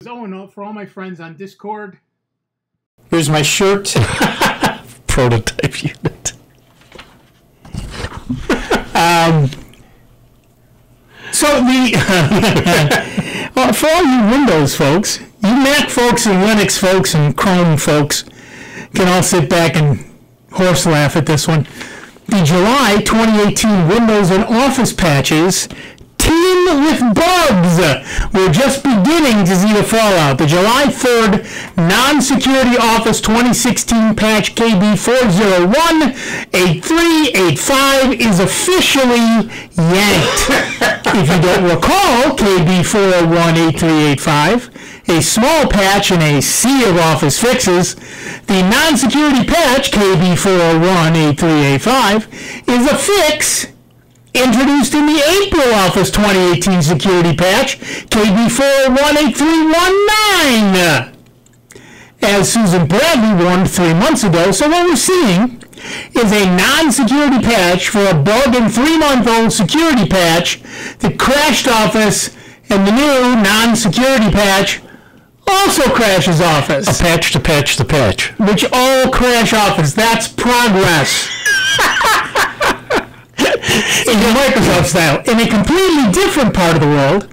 Oh, no, for all my friends on Discord. Here's my shirt. Prototype unit. Well, for all you Windows folks, you Mac folks and Linux folks and Chrome folks can all sit back and horse laugh at this one. The July 2018 Windows and Office patches teem with bugs. We're just beginning to see the fallout. The July 3rd Non-Security Office 2016 patch KB4018385 is officially yanked. If you don't recall, KB4018385, a small patch in a sea of Office fixes, the non-security patch KB4018385 is a fix introduced in the April Office 2018 security patch, KB4018319. As Susan Bradley warned 3 months ago, so what we're seeing is a non-security patch for a bug and 3-month-old security patch that crashed Office, and the new non-security patch also crashes Office. A patch to patch to patch. Which all crash Office. That's progress. In the Microsoft style. In a completely different part of the world,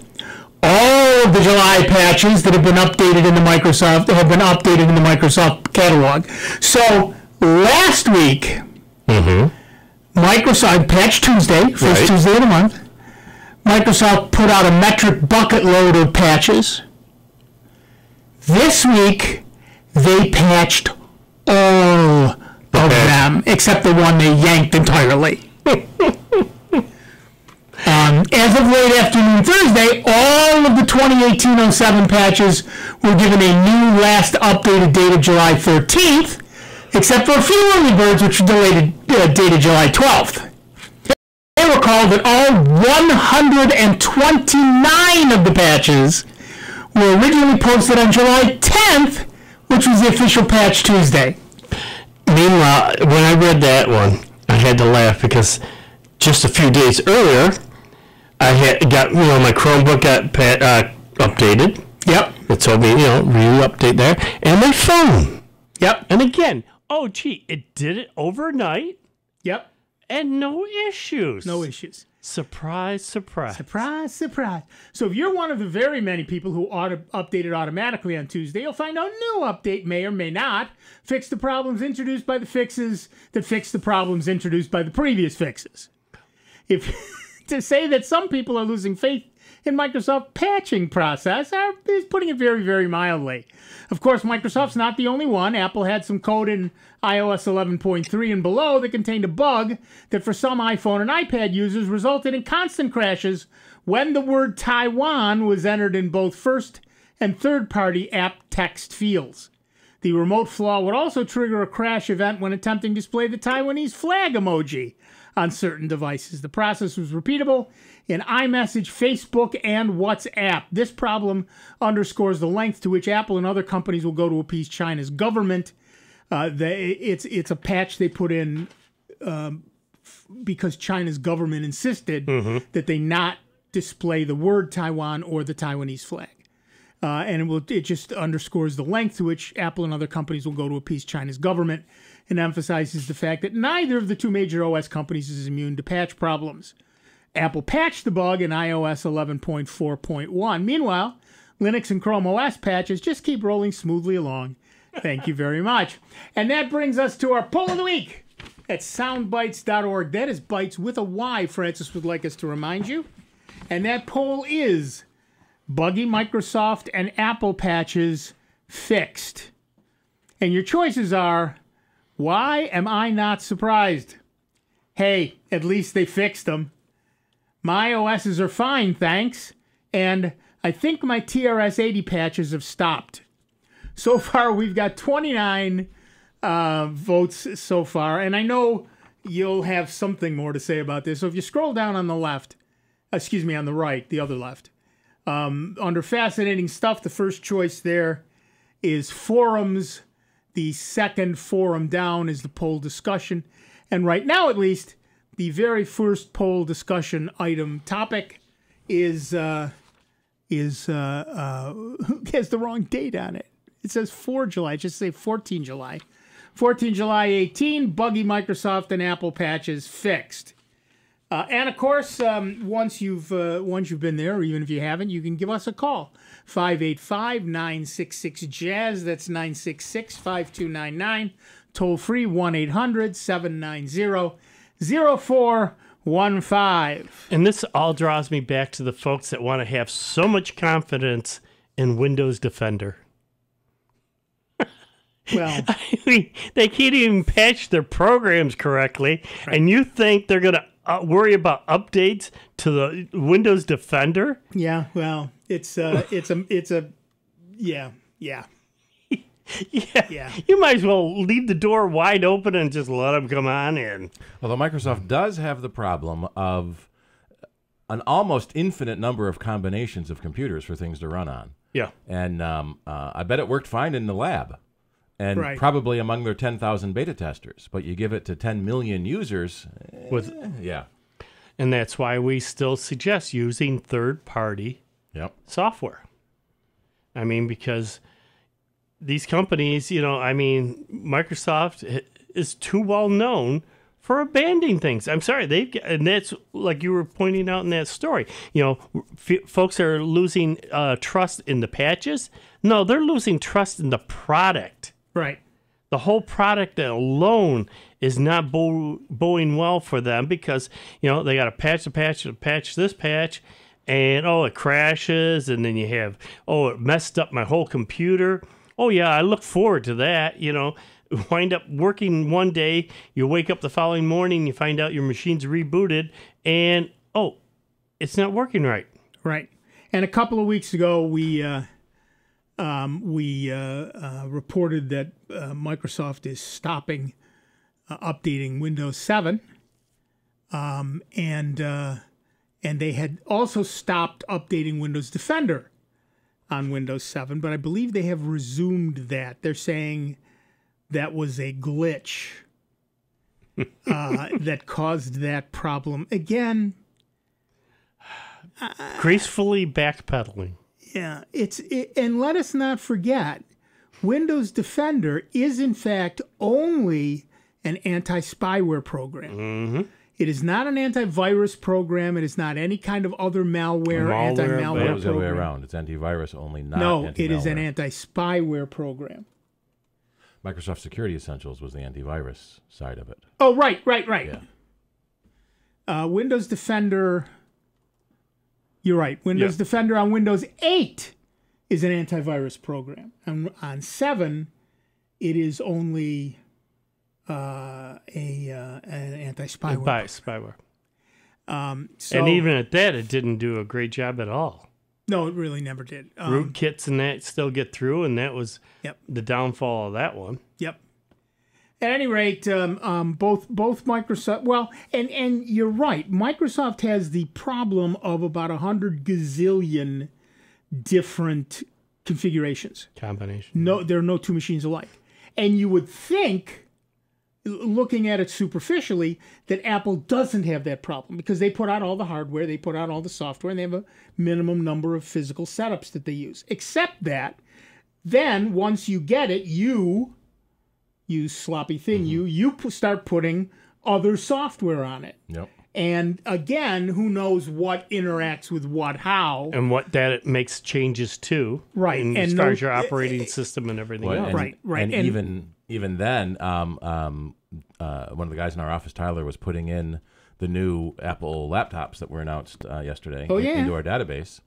all of the July patches that have been updated in the Microsoft have been updated in the Microsoft catalog. So last week, Microsoft, Patch Tuesday, first Tuesday of the month, Microsoft put out a metric bucket load of patches. This week, they patched all of them, except the one they yanked entirely. As of late afternoon Thursday, all of the 2018-07 patches were given a new last updated date of July 13th, except for a few early birds which were dated July 12th. They recall that all 129 of the patches were originally posted on July 10th, which was the official Patch Tuesday. Meanwhile, when I read that one, I had to laugh because just a few days earlier, I had got, my Chromebook got updated. Yep. It told me, re-update there. And my phone. Yep. And again, oh, gee, it did it overnight. Yep. And no issues. No issues. Surprise, surprise. Surprise, surprise. So if you're one of the very many people who updated automatically on Tuesday, you'll find out a new update may or may not fix the problems introduced by the fixes that fix the problems introduced by the previous fixes. To say that some people are losing faith in Microsoft patching process is putting it very, very mildly. Of course, Microsoft's not the only one. Apple had some code in iOS 11.3 and below that contained a bug that for some iPhone and iPad users resulted in constant crashes when the word Taiwan was entered in both first and third-party app text fields. The remote flaw would also trigger a crash event when attempting to display the Taiwanese flag emoji on certain devices. The process was repeatable in iMessage, Facebook, and WhatsApp. This problem underscores the length to which Apple and other companies will go to appease China's government. It's a patch they put in because China's government insisted that they not display the word Taiwan or the Taiwanese flag. And it just underscores the length to which Apple and other companies will go to appease China's government, and emphasizes the fact that neither of the two major OS companies is immune to patch problems. Apple patched the bug in iOS 11.4.1. Meanwhile, Linux and Chrome OS patches just keep rolling smoothly along. Thank you very much. And that brings us to our poll of the week at soundbytes.org. That is Bytes with a Y, Francis would like us to remind you. And that poll is: buggy Microsoft and Apple patches fixed. And your choices are: why am I not surprised? Hey, at least they fixed them. My OSs are fine, thanks. And I think my TRS-80 patches have stopped. So far, we've got 29 votes so far. And I know you'll have something more to say about this. So if you scroll down on the left, on the right, the other left, under fascinating stuff, the first choice there is forums. The second forum down is the poll discussion. And right now, at least, the very first poll discussion item topic is has the wrong date on it. It says 4 July. Just say 14 July. 14 July 18, buggy Microsoft and Apple patches fixed. And of course, once you've been there, or even if you haven't, you can give us a call. 585-966-JAZZ. That's 966-5299. Toll free 1-800-790-0415. And this all draws me back to the folks that want to have so much confidence in Windows Defender. Well, I mean, they can't even patch their programs correctly, right. And you think they're going to worry about updates to the Windows Defender? Yeah, well, yeah. Yeah. You might as well leave the door wide open and just let them come on in. Although Microsoft does have the problem of an almost infinite number of combinations of computers for things to run on. Yeah. And I bet it worked fine in the lab. And right. probably among their 10,000 beta testers. But you give it to 10 million users, yeah. And that's why we still suggest using third-party software. I mean, because these companies, Microsoft is too well known for abandoning things. I'm sorry, and that's like you were pointing out in that story. Folks are losing trust in the patches. No, they're losing trust in the product. Right. The whole product alone is not bowing well for them because, they got to patch this patch, and, it crashes, and then you have, it messed up my whole computer. Oh, yeah, I look forward to that, Wind up working one day, you wake up the following morning, you find out your machine's rebooted, and, it's not working right. Right. And a couple of weeks ago, we reported that Microsoft is stopping updating Windows 7, and they had also stopped updating Windows Defender on Windows 7, but I believe they have resumed that. They're saying that was a glitch that caused that problem. Again, gracefully backpedaling. Yeah, and let us not forget, Windows Defender is in fact only an anti-spyware program. Mm-hmm. It is not an antivirus program. It is not any kind of other malware anti-malware program. It's the other way around. It's antivirus only, not No, it is an anti-spyware program. Microsoft Security Essentials was the antivirus side of it. Oh, right. Yeah. Windows Defender... You're right. Windows Defender on Windows 8 is an antivirus program. And on 7, it is only an anti-spyware. Spyware. And even at that, it didn't do a great job at all. No, it really never did. Rootkits and that still get through, and that was the downfall of that one. Yep. At any rate, both Microsoft, well, and you're right, Microsoft has the problem of about 100 gazillion different configurations. Combinations. No, there are no two machines alike. And you would think, looking at it superficially, that Apple doesn't have that problem because they put out all the hardware, they put out all the software, and they have a minimum number of physical setups that they use. Except that, then, once you get it, you sloppy thing, you start putting other software on it. Yep. And again, who knows what interacts with what, how. And what that it makes changes to. Right. And as far as your operating system and everything else. Right. And even then, one of the guys in our office, Tyler, was putting in the new Apple laptops that were announced yesterday into our database.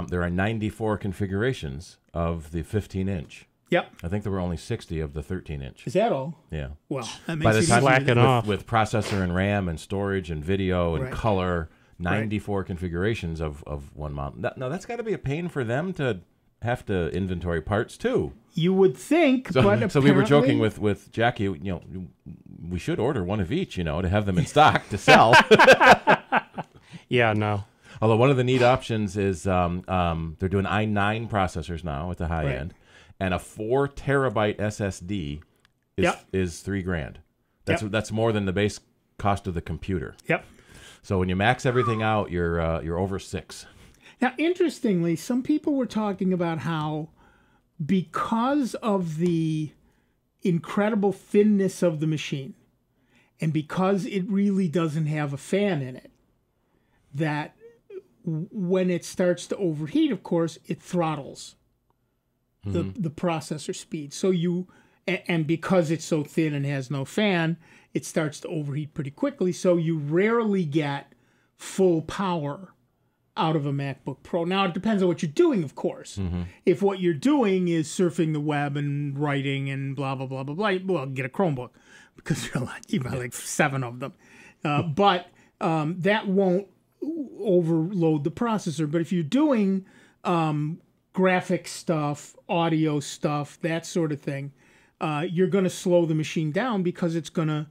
There are 94 configurations of the 15-inch. Yep. I think there were only 60 of the 13-inch. Is that all? Yeah. Well, that makes by the it time slacking off with processor and RAM and storage and video and color, 94 configurations of one model. No, that's got to be a pain for them to have to inventory parts too. You would think, but so we were joking with Jackie. We should order one of each, to have them in stock to sell. Yeah, no. Although one of the neat options is they're doing i9 processors now at the high end. And a 4 terabyte SSD is $3,000. That's more than the base cost of the computer. Yep. So when you max everything out, you're over $6,000. Now, interestingly, some people were talking about how because of the incredible thinness of the machine and because it really doesn't have a fan in it, that when it starts to overheat, of course, it throttles the processor speed. So and because it's so thin and has no fan, it starts to overheat pretty quickly. So you rarely get full power out of a MacBook Pro. Now, it depends on what you're doing, of course. If what you're doing is surfing the web and writing and blah, blah, blah, blah, blah, well, get a Chromebook because you got like 7 of them. But that won't overload the processor. But if you're doing graphic stuff, audio stuff, that sort of thing, you're going to slow the machine down because it's going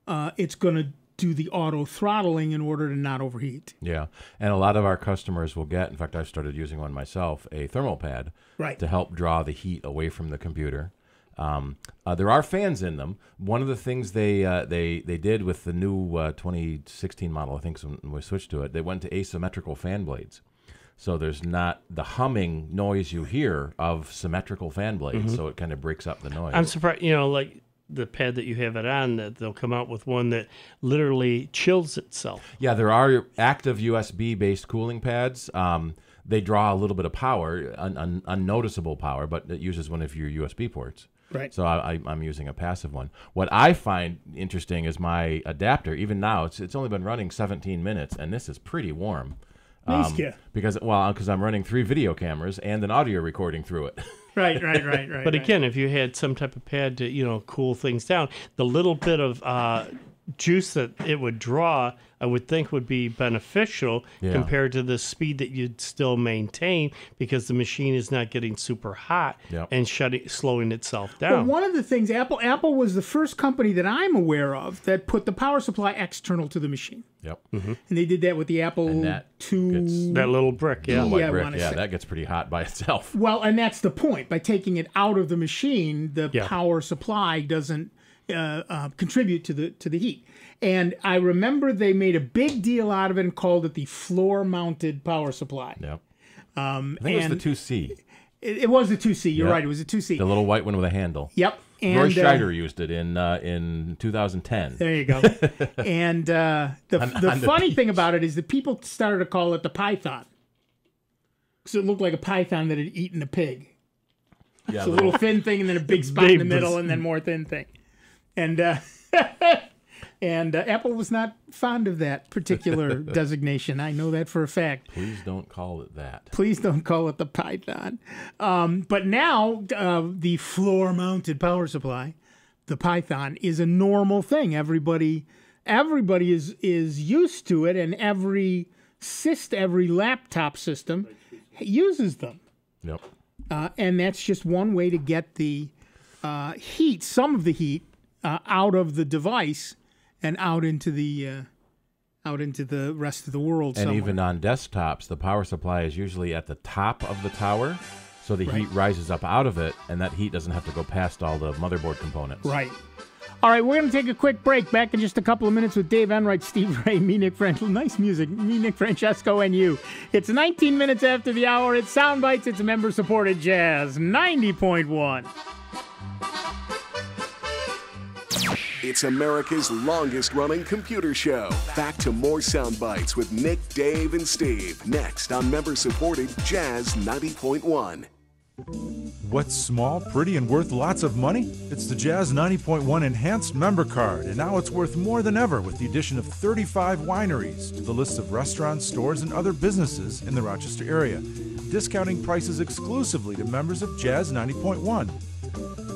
to do the auto throttling in order to not overheat. Yeah, and a lot of our customers will get, in fact, I've started using one myself, a thermal pad to help draw the heat away from the computer. There are fans in them. One of the things they did with the new 2016 model, I think, when we switched to it, they went to asymmetrical fan blades. So there's not the humming noise you hear of symmetrical fan blades, so it kind of breaks up the noise. I'm surprised, like the pad that you have it on, that they'll come out with one that literally chills itself. Yeah, there are active USB-based cooling pads. They draw a little bit of power, unnoticeable power, but it uses one of your USB ports. Right. So I'm using a passive one. What I find interesting is my adapter. Even now, it's only been running 17 minutes, and this is pretty warm. Because I'm running 3 video cameras and an audio recording through it. Right. But again, if you had some type of pad to cool things down, the little bit of juice that it would draw, I would think would be beneficial compared to the speed that you'd still maintain because the machine is not getting super hot and slowing itself down. Well, one of the things, Apple was the first company that I'm aware of that put the power supply external to the machine. Yep. And they did that with the Apple II. That little brick, that gets pretty hot by itself. Well, and that's the point. By taking it out of the machine, the power supply doesn't contribute to the heat. And I remember they made a big deal out of it and called it the floor-mounted power supply. Yep. I think it was the 2C. It was the 2C. You're right. It was a 2C. The little white one with a handle. Yep. And, Roy Scheider used it in 2010. There you go. And the funny thing about it is that people started to call it the Python because it looked like a python that had eaten a pig. Yeah, it's a little thin thing and then a big spot in the middle and then more thin thing. And Apple was not fond of that particular designation. I know that for a fact. Please don't call it that. Please don't call it the Python. But now the floor-mounted power supply, the Python, is a normal thing. Everybody is used to it, and every laptop system uses them. Yep. And that's just one way to get the heat, some of the heat, out of the device and out into the rest of the world. And even on desktops, the power supply is usually at the top of the tower, so the heat rises up out of it, and that heat doesn't have to go past all the motherboard components. Right. All right, we're going to take a quick break. Back in just a couple of minutes with Dave Enright, Steve Ray, me, Nick Francesco. Nice music. Me, Nick Francesco, and you. It's 19 minutes after the hour. It's Sound Bytes. It's member-supported Jazz 90.1. It's America's longest-running computer show. Back to more Sound Bytes with Nick, Dave, and Steve. Next on member-supported Jazz 90.1. What's small, pretty, and worth lots of money? It's the Jazz 90.1 Enhanced Member Card, and now it's worth more than ever with the addition of 35 wineries to the list of restaurants, stores, and other businesses in the Rochester area, discounting prices exclusively to members of Jazz 90.1.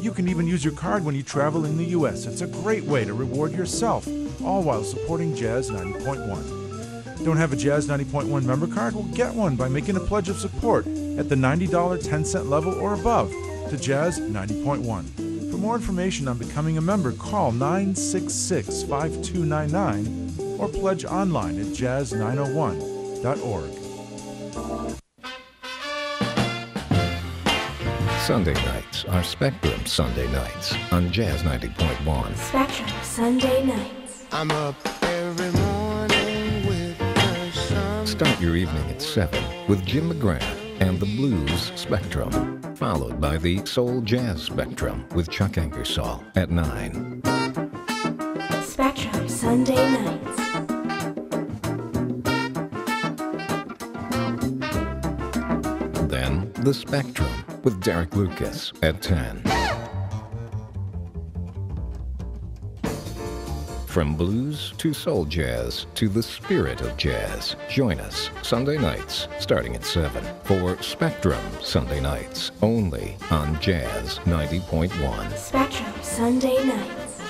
You can even use your card when you travel in the U.S. It's a great way to reward yourself, all while supporting Jazz 90.1. Don't have a Jazz 90.1 member card? Well, get one by making a pledge of support at the $90 10-cent level or above to Jazz 90.1. For more information on becoming a member, call 966-5299 or pledge online at jazz901.org. Sunday nights are Spectrum Sunday nights on Jazz 90.1. Spectrum Sunday nights. I'm up every morning with the sun. Start your evening at 7 with Jim McGrath and the Blues Spectrum, followed by the Soul Jazz Spectrum with Chuck Ingersoll at 9. Spectrum Sunday nights. Then the Spectrum with Derek Lucas at 10. From blues to soul jazz to the spirit of jazz, join us Sunday nights starting at 7 for Spectrum Sunday nights, only on Jazz 90.1. Spectrum Sunday nights.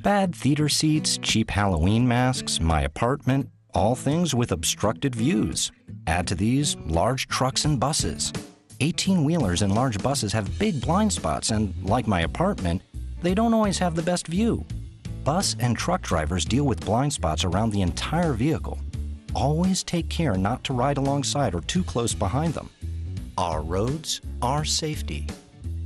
Bad theater seats, cheap Halloween masks, my apartment, all things with obstructed views. Add to these large trucks and buses. 18-wheelers and large buses have big blind spots and, like my apartment, they don't always have the best view. Bus and truck drivers deal with blind spots around the entire vehicle. Always take care not to ride alongside or too close behind them. Our roads, our safety.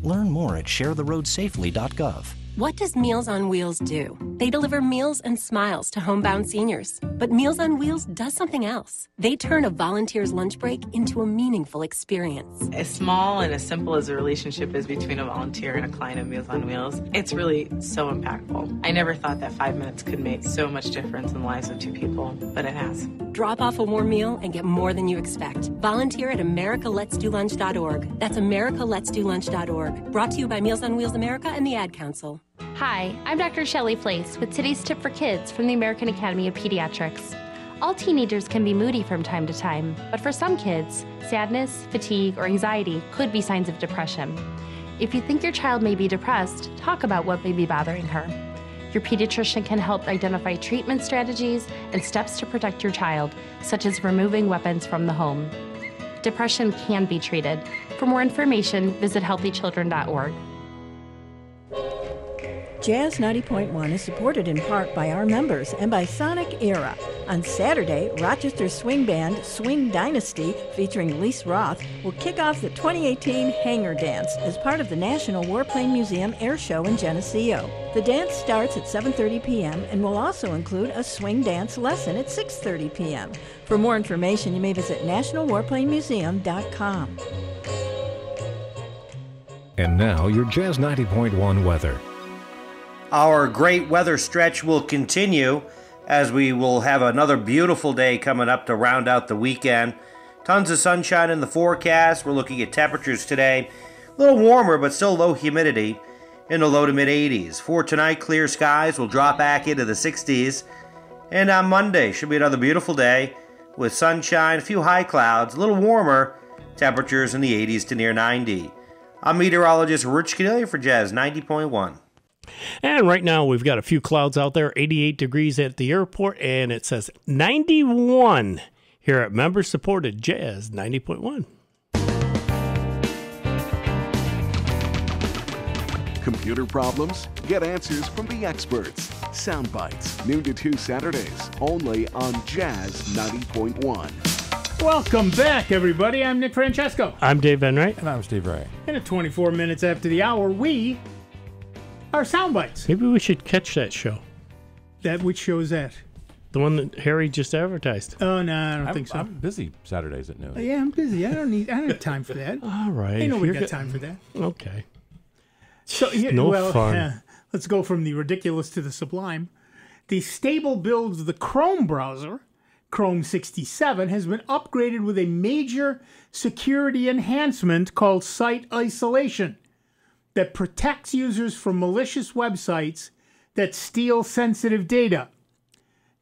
Learn more at sharetheroadsafely.gov. What does Meals on Wheels do? They deliver meals and smiles to homebound seniors. But Meals on Wheels does something else. They turn a volunteer's lunch break into a meaningful experience. As small and as simple as a relationship is between a volunteer and a client of Meals on Wheels, it's really so impactful. I never thought that 5 minutes could make so much difference in the lives of two people, but it has. Drop off a warm meal and get more than you expect. Volunteer at americaletsdolunch.org. That's americaletsdolunch.org. Brought to you by Meals on Wheels America and the Ad Council. Hi, I'm Dr. Shelley Place with today's tip for kids from the American Academy of Pediatrics. All teenagers can be moody from time to time, but for some kids, sadness, fatigue, or anxiety could be signs of depression. If you think your child may be depressed, talk about what may be bothering her. Your pediatrician can help identify treatment strategies and steps to protect your child, such as removing weapons from the home. Depression can be treated. For more information, visit healthychildren.org. Jazz 90.1 is supported in part by our members and by Sonic Era. On Saturday, Rochester's swing band Swing Dynasty, featuring Lise Roth, will kick off the 2018 Hangar Dance as part of the National Warplane Museum Air Show in Geneseo. The dance starts at 7:30 p.m. and will also include a swing dance lesson at 6:30 p.m. For more information, you may visit nationalwarplanemuseum.com. And now, your Jazz 90.1 weather. Our great weather stretch will continue as we will have another beautiful day coming up to round out the weekend. Tons of sunshine in the forecast. We're looking at temperatures today. A little warmer, but still low humidity in the low to mid 80s. For tonight, clear skies will drop back into the 60s. And on Monday, should be another beautiful day with sunshine, a few high clouds, a little warmer, temperatures in the 80s to near 90. I'm meteorologist Rich Cadelia for Jazz 90.1. And right now we've got a few clouds out there, 88 degrees at the airport, and it says 91 here at member-supported Jazz 90.1. Computer problems? Get answers from the experts. Sound Bytes, noon to 2 Saturdays, only on Jazz 90.1. Welcome back, everybody. I'm Nick Francesco. I'm Dave Van Wright. And I'm Steve Ray. And at 24 minutes after the hour, we are Sound Bytes. Maybe we should catch that show. Which show is that? The one that Harry just advertised. Oh, no, I don't think so. I'm busy Saturdays at noon. Yeah, I'm busy. I don't have time for that. All right. Ain't nobody got time for that. Okay. So fun. Let's go from the ridiculous to the sublime. The stable build of the Chrome browser, Chrome 67, has been upgraded with a major security enhancement called site isolation that protects users from malicious websites that steal sensitive data.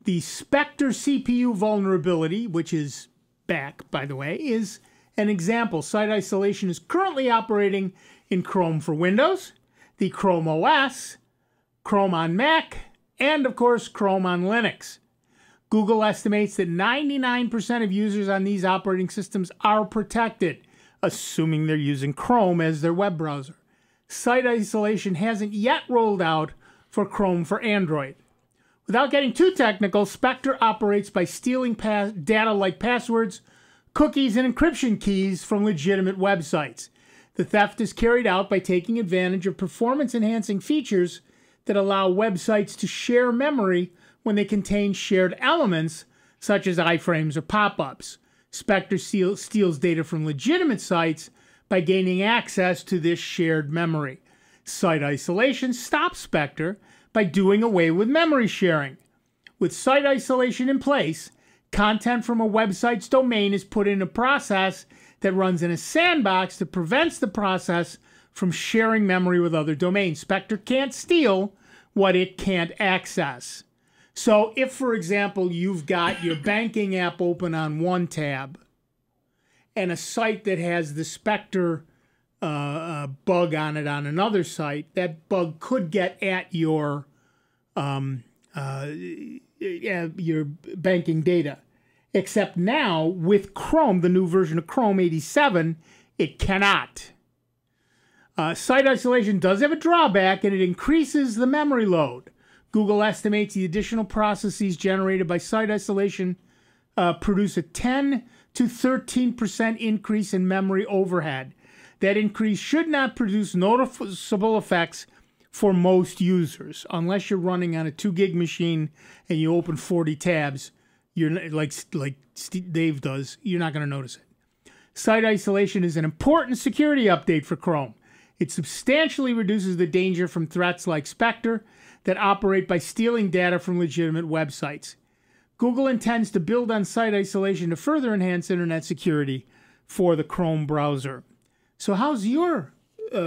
The Spectre CPU vulnerability, which is back, by the way, is an example. Site isolation is currently operating in Chrome for Windows, the Chrome OS, Chrome on Mac, and, of course, Chrome on Linux. Google estimates that 99% of users on these operating systems are protected, assuming they're using Chrome as their web browser. Site isolation hasn't yet rolled out for Chrome for Android. Without getting too technical, Spectre operates by stealing data like passwords, cookies, and encryption keys from legitimate websites. The theft is carried out by taking advantage of performance-enhancing features that allow websites to share memory when they contain shared elements such as iframes or pop-ups. Spectre steals data from legitimate sites by gaining access to this shared memory. Site isolation stops Spectre by doing away with memory sharing. With site isolation in place, content from a website's domain is put in a process that runs in a sandbox that prevents the process from sharing memory with other domains. Spectre can't steal what it can't access. So if, for example, you've got your banking app open on one tab and a site that has the Spectre bug on it on another site, that bug could get at your banking data. Except now, with Chrome, the new version of Chrome 87, it cannot. Site isolation does have a drawback, and it increases the memory load. Google estimates the additional processes generated by site isolation produce a 10 to 13% increase in memory overhead. That increase should not produce noticeable effects for most users, unless you're running on a 2 gig machine and you open 40 tabs. You're like Dave does. You're not going to notice it. Site isolation is an important security update for Chrome. It substantially reduces the danger from threats like Spectre that operate by stealing data from legitimate websites. Google intends to build on site isolation to further enhance internet security for the Chrome browser. So how's your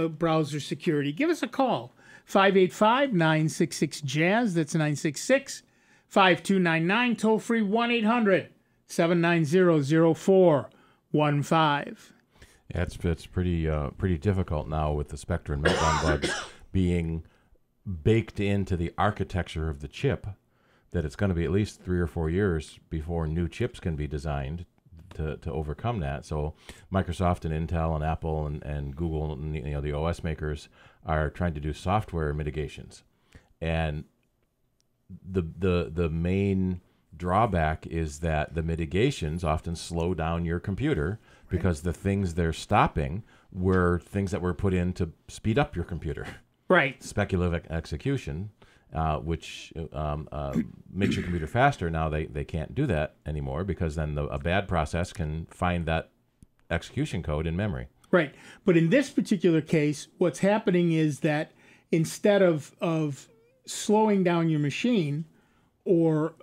browser security? Give us a call. 585-966-JAZZ. That's 966-5299. Toll free 1-800-790-0415. Yeah, it's pretty difficult now with the Spectre and Meltdown bugs being baked into the architecture of the chip, that it's going to be at least 3 or 4 years before new chips can be designed to overcome that. So Microsoft and Intel and Apple and Google and the OS makers are trying to do software mitigations, and the main drawback is that the mitigations often slow down your computer because the things they're stopping were things that were put in to speed up your computer. Right. Speculative execution, which makes your computer faster. Now they can't do that anymore because then a bad process can find that execution code in memory. Right. But in this particular case, what's happening is that instead of slowing down your machine or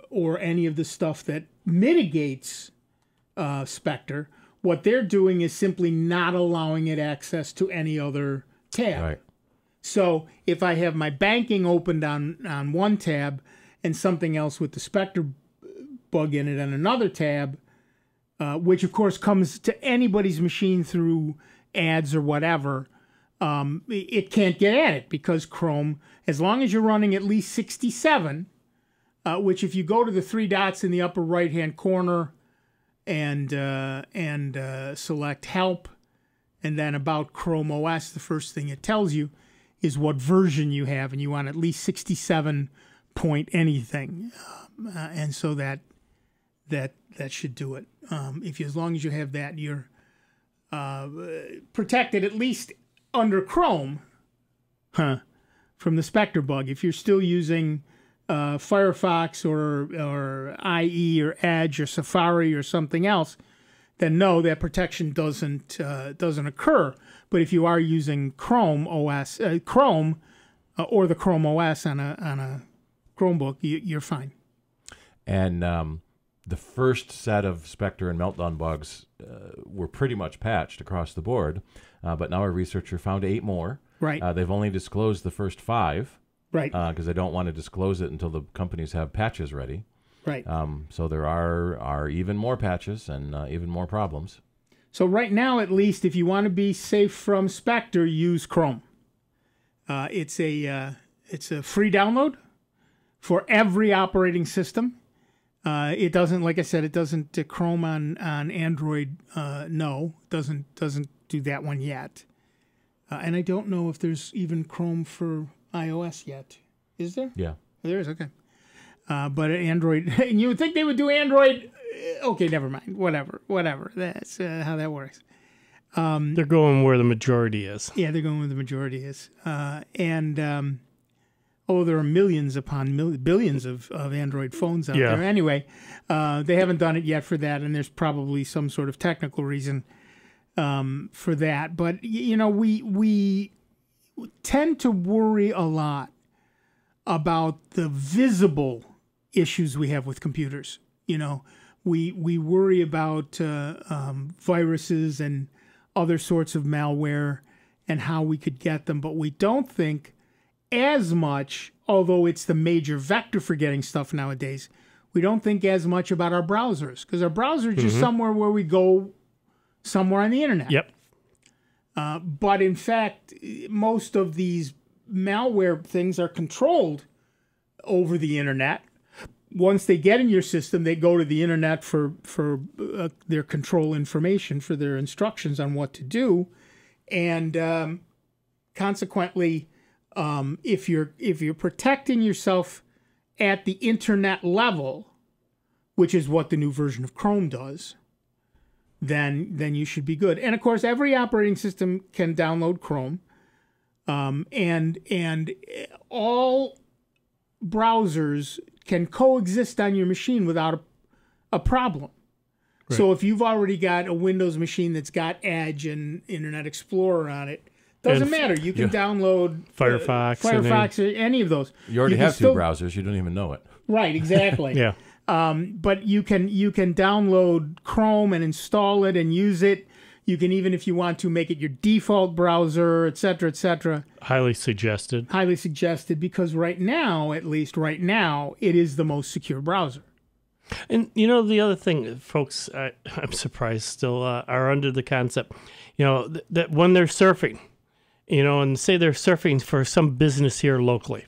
any of the stuff that mitigates Spectre, what they're doing is simply not allowing it access to any other tab. Right. So if I have my banking opened on one tab and something else with the Spectre bug in it on another tab, which of course comes to anybody's machine through ads or whatever, it can't get at it because Chrome, as long as you're running at least 67, which if you go to the 3 dots in the upper right-hand corner and select Help, and then About Chrome OS, the first thing it tells you is what version you have, and you want at least 67 point anything, and so that should do it. As long as you have that, you're protected at least under Chrome, from the Spectre bug. If you're still using Firefox or IE or Edge or Safari or something else, then no, that protection doesn't occur. But if you are using Chrome OS, or the Chrome OS on a Chromebook, you're fine. And the first set of Spectre and Meltdown bugs were pretty much patched across the board, but now a researcher found 8 more. Right. They've only disclosed the first 5. Right. Because they don't want to disclose it until the companies have patches ready. Right. So there are even more patches and even more problems. So right now, at least, if you want to be safe from Spectre, use Chrome. It's a free download for every operating system. It doesn't, like I said, it doesn't Chrome on Android. No, doesn't do that one yet. And I don't know if there's even Chrome for iOS yet. Is there? Yeah. There is, okay. But Android, and you would think they would do Android. Okay, never mind. Whatever. That's how that works. They're going where the majority is. Yeah, they're going where the majority is. Oh, there are millions upon billions of Android phones out there. Anyway, they haven't done it yet for that, and there's probably some sort of technical reason for that. But, we tend to worry a lot about the visible issues we have with computers. We worry about viruses and other sorts of malware and how we could get them, but we don't think as much, although it's the major vector for getting stuff nowadays, we don't think as much about our browsers, because our browser is just somewhere where we go somewhere on the internet. Yep. But in fact, most of these malware things are controlled over the internet. Once they get in your system, they go to the internet for their control information, for their instructions on what to do, and consequently, if you're protecting yourself at the internet level, which is what the new version of Chrome does, then you should be good. And of course, every operating system can download Chrome, and all browsers can coexist on your machine without a problem. Right. So if you've already got a Windows machine that's got Edge and Internet Explorer on it, doesn't matter. You can download Firefox, or any of those. You already have two browsers. You don't even know it. Right, exactly. Yeah. But you can download Chrome and install it and use it. You can, even if you want to, make it your default browser, et cetera, et cetera. Highly suggested. Highly suggested, because right now, at least right now, it is the most secure browser. And, the other thing, folks, I'm surprised still are under the concept, that when they're surfing, and say they're surfing for some business here locally,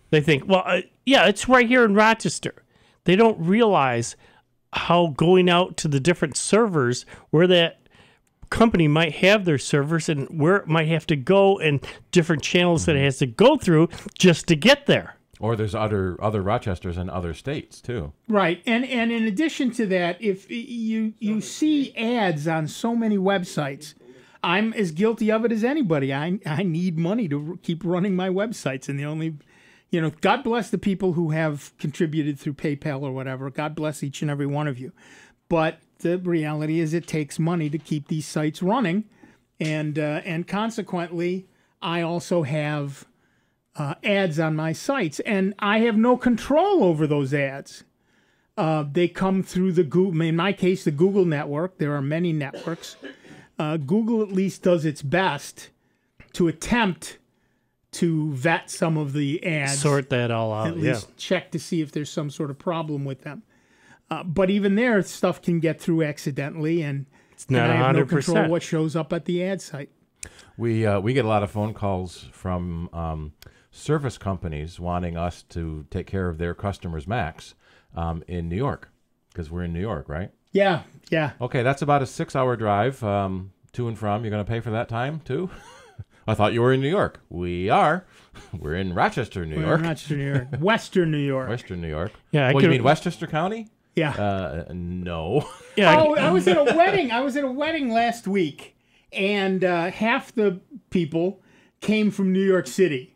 they think, well, it's right here in Rochester. They don't realize how going out to the different servers where that company might have their servers and where it might have to go and different channels that it has to go through just to get there. Or there's other Rochesters in other states too. Right, and in addition to that, if you see ads on so many websites, I'm as guilty of it as anybody. I need money to keep running my websites, and the only, God bless the people who have contributed through PayPal or whatever. God bless each and every one of you. But the reality is, it takes money to keep these sites running, and consequently, I also have ads on my sites, and I have no control over those ads. They come through the Google, in my case, the Google network. There are many networks. Google at least does its best to attempt to vet some of the ads. Sort that all out, at least check to see if there's some sort of problem with them. But even there, stuff can get through accidentally, and it's not 100%. I have no control what shows up at the ad site. We get a lot of phone calls from service companies wanting us to take care of their customers' Macs in New York, because we're in New York, right? Yeah. Okay, that's about a 6-hour drive to and from. You're going to pay for that time too? I thought you were in New York. We are. We're in Rochester, New York. In Rochester, New York. Western New York. Western New York. Yeah. You mean Westchester County? Yeah. No. Yeah. I was at a wedding. I was at a wedding last week, and half the people came from New York City,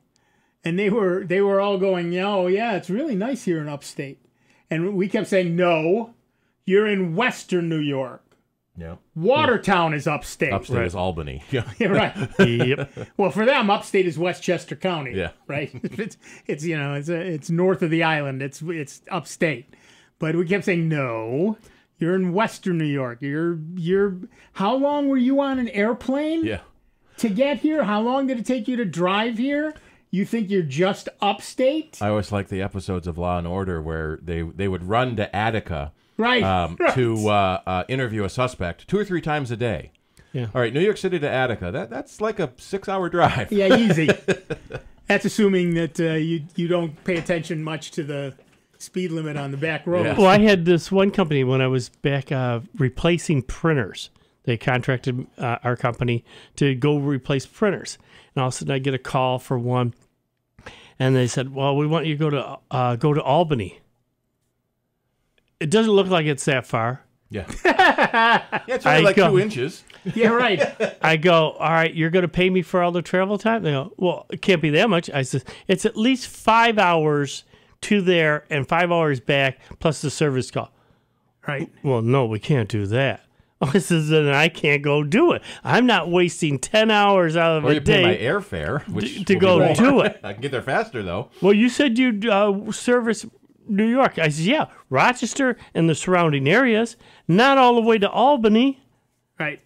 and they were all going, "Oh yeah, it's really nice here in upstate," and we kept saying, "No, you're in Western New York. Yeah. Watertown is upstate. Upstate is Albany. Yeah. Yeah, right. Yep. Well, for them, upstate is Westchester County. Yeah. Right. It's north of the island. It's upstate. But we kept saying, no, you're in Western New York. You're. How long were you on an airplane? Yeah. To get here? How long did it take you to drive here? You think you're just upstate? I always like the episodes of Law and Order where they would run to Attica, right, to interview a suspect 2 or 3 times a day. Yeah. All right, New York City to Attica. That's like a 6-hour drive. Yeah, easy. That's assuming that you don't pay attention much to the speed limit on the back road. Yeah. Well, I had this one company when I was back replacing printers. They contracted our company to go replace printers. And all of a sudden I get a call for one, and they said, well, we want you to go to Albany. It doesn't look like it's that far. Yeah. It's only like 2 inches. Yeah, right. I go, all right, you're going to pay me for all the travel time? They go, well, it can't be that much. I said, it's at least 5 hours to there and 5 hours back plus the service call. Right. Well, no, we can't do that. I says, then I can't go do it. I'm not wasting 10 hours out of or a you day. pay my airfare, which to go do it. I can get there faster, though. Well, you said you'd service New York. I said, yeah, Rochester and the surrounding areas, not all the way to Albany. Right.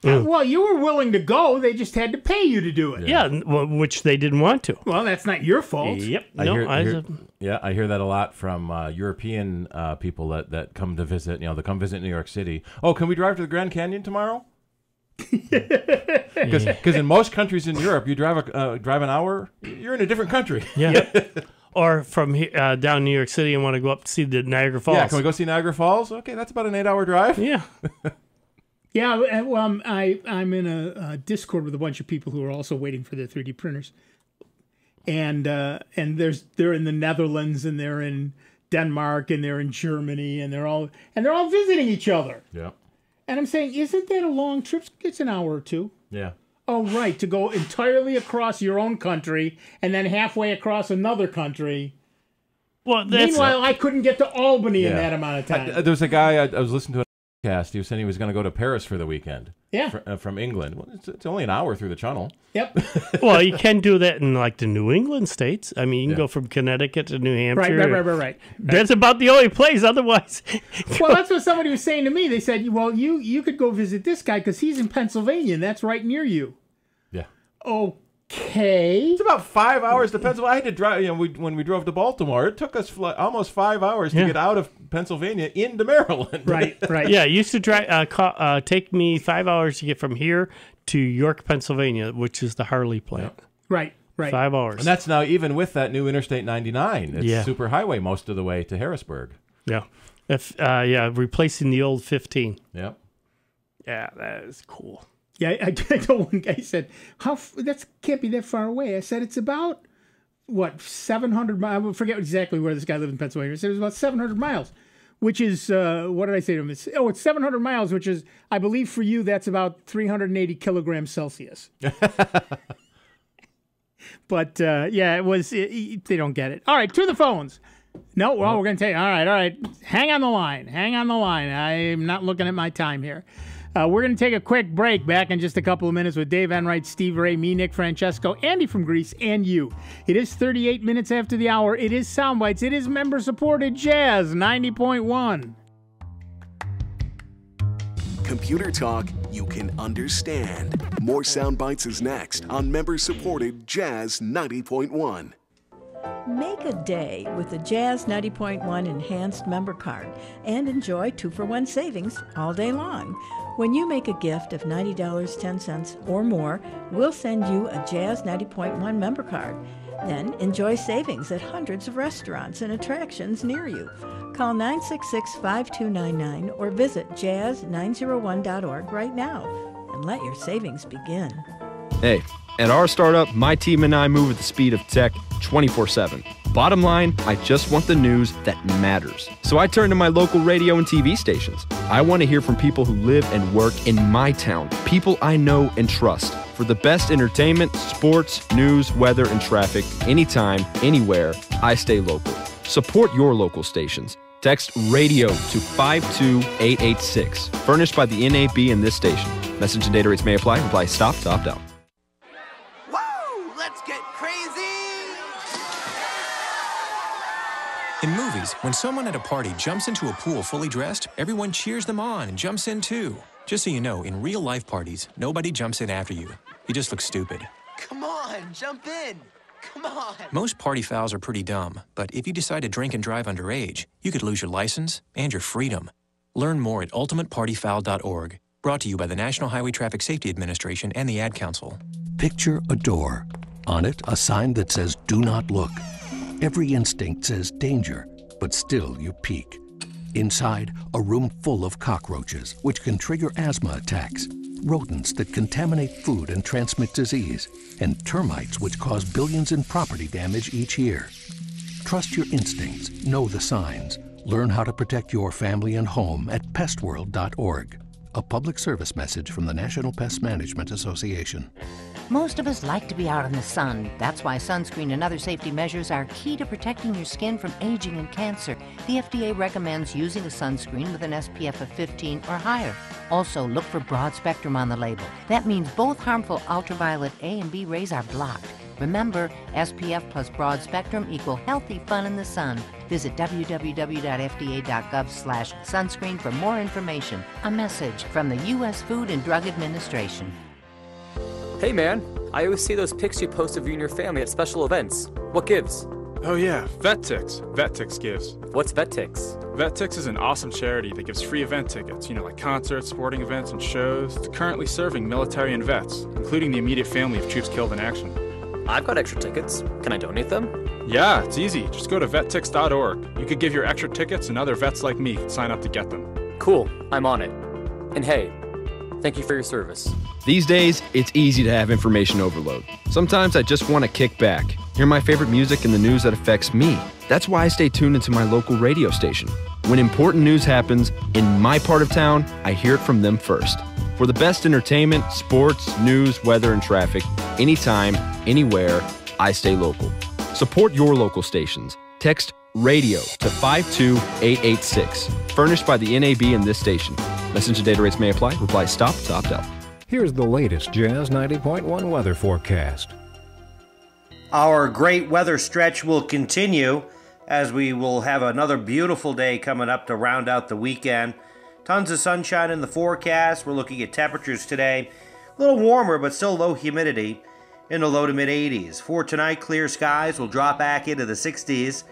Well, you were willing to go. They just had to pay you to do it. Yeah, well, which they didn't want to. Well, that's not your fault. Yep. I hear that a lot from European people that come to visit. They come visit New York City. Oh, can we drive to the Grand Canyon tomorrow? Because in most countries in Europe, you drive an hour, you're in a different country. Yeah. Or from here, down New York City and want to go up to see the Niagara Falls. Yeah, can we go see Niagara Falls? Okay, that's about an 8-hour drive. Yeah. Yeah, well, I'm in a Discord with a bunch of people who are also waiting for their 3D printers, and they're in the Netherlands and they're in Denmark and they're in Germany and they're all visiting each other. Yeah. And I'm saying, isn't that a long trip? It's an hour or two. Yeah. Oh, right, to go entirely across your own country and then halfway across another country. Well, meanwhile, I couldn't get to Albany in that amount of time. There was a guy I was listening to. He was saying he was going to go to Paris for the weekend. Yeah. From England. Well, it's only an hour through the channel. Yep. Well, you can do that in like the New England states. I mean, you can go from Connecticut to New Hampshire. Right. That's about the only place. Otherwise. Well, that's what somebody was saying to me. They said, well, you could go visit this guy because he's in Pennsylvania and that's right near you. Yeah. Okay. It's about 5 hours to Pennsylvania. I had to drive. When we drove to Baltimore, it took us almost 5 hours to get out of Pennsylvania into Maryland. Right. Yeah, it used to take me 5 hours to get from here to York, Pennsylvania, which is the Harley plant. Right. 5 hours. And that's now even with that new Interstate 99. It's superhighway most of the way to Harrisburg. Yeah. Replacing the old 15. Yep. Yeah, that is cool. Yeah, I told one guy, he said, that can't be that far away. I said, it's about, 700 miles? I forget exactly where this guy lived in Pennsylvania. I said it was about 700 miles, which is, what did I say to him? It's 700 miles, which is, I believe for you, that's about 380 kilograms Celsius. But, it was, they don't get it. All right, to the phones. No, well, we're going to tell you. All right. Hang on the line. I'm not looking at my time here. We're going to take a quick break. Back in just a couple of minutes with Dave Enright, Steve Ray, me, Nick Francesco, Andy from Greece, and you. It is 38 minutes after the hour. It is Soundbites. It is member-supported Jazz 90.1. Computer talk you can understand. More Soundbites is next on member-supported Jazz 90.1. Make a day with the Jazz 90.1 Enhanced Member Card and enjoy 2-for-1 savings all day long. When you make a gift of $90.10 or more, we'll send you a Jazz 90.1 member card. Then enjoy savings at hundreds of restaurants and attractions near you. Call 966-5299 or visit jazz901.org right now and let your savings begin. Hey, at our startup, my team and I move at the speed of tech 24/7. Bottom line, I just want the news that matters. So I turn to my local radio and TV stations. I want to hear from people who live and work in my town, people I know and trust. For the best entertainment, sports, news, weather, and traffic, anytime, anywhere, I stay local. Support your local stations. Text RADIO to 52886. Furnished by the NAB and this station. Message and data rates may apply. Reply stop to opt out. In movies, when someone at a party jumps into a pool fully dressed, everyone cheers them on and jumps in too. Just so you know, in real-life parties, nobody jumps in after you. You just look stupid. Come on, jump in. Come on. Most party fouls are pretty dumb, but if you decide to drink and drive underage, you could lose your license and your freedom. Learn more at ultimatepartyfoul.org. Brought to you by the National Highway Traffic Safety Administration and the Ad Council. Picture a door. On it, a sign that says, "Do not look." Every instinct says danger, but still you peek. Inside, a room full of cockroaches, which can trigger asthma attacks, rodents that contaminate food and transmit disease, and termites which cause billions in property damage each year. Trust your instincts, know the signs. Learn how to protect your family and home at pestworld.org. A public service message from the National Pest Management Association. Most of us like to be out in the sun. That's why sunscreen and other safety measures are key to protecting your skin from aging and cancer. The FDA recommends using a sunscreen with an SPF of 15 or higher. Also, look for broad spectrum on the label. That means both harmful ultraviolet A and B rays are blocked. Remember, SPF plus broad spectrum equal healthy fun in the sun. Visit www.fda.gov/sunscreen for more information. A message from the U.S. Food and Drug Administration. Hey man, I always see those pics you post of you and your family at special events. What gives? Oh yeah, VetTix. VetTix gives. What's VetTix? VetTix is an awesome charity that gives free event tickets, like concerts, sporting events, and shows, to currently serving military and vets, including the immediate family of troops killed in action. I've got extra tickets. Can I donate them? Yeah, it's easy. Just go to vettix.org. You could give your extra tickets and other vets like me can sign up to get them. Cool, I'm on it. And hey, thank you for your service. These days, it's easy to have information overload. Sometimes I just want to kick back, hear my favorite music and the news that affects me. That's why I stay tuned into my local radio station. When important news happens in my part of town, I hear it from them first. For the best entertainment, sports, news, weather, and traffic, anytime, anywhere, I stay local. Support your local stations. Text RADIO to 52886. Furnished by the NAB and this station. Message and data rates may apply. Reply STOP to opt out. Here's the latest Jazz 90.1 weather forecast. Our great weather stretch will continue as we will have another beautiful day coming up to round out the weekend. Tons of sunshine in the forecast. We're looking at temperatures today. A little warmer, but still low humidity in the low to mid 80s. For tonight, clear skies will drop back into the 60s.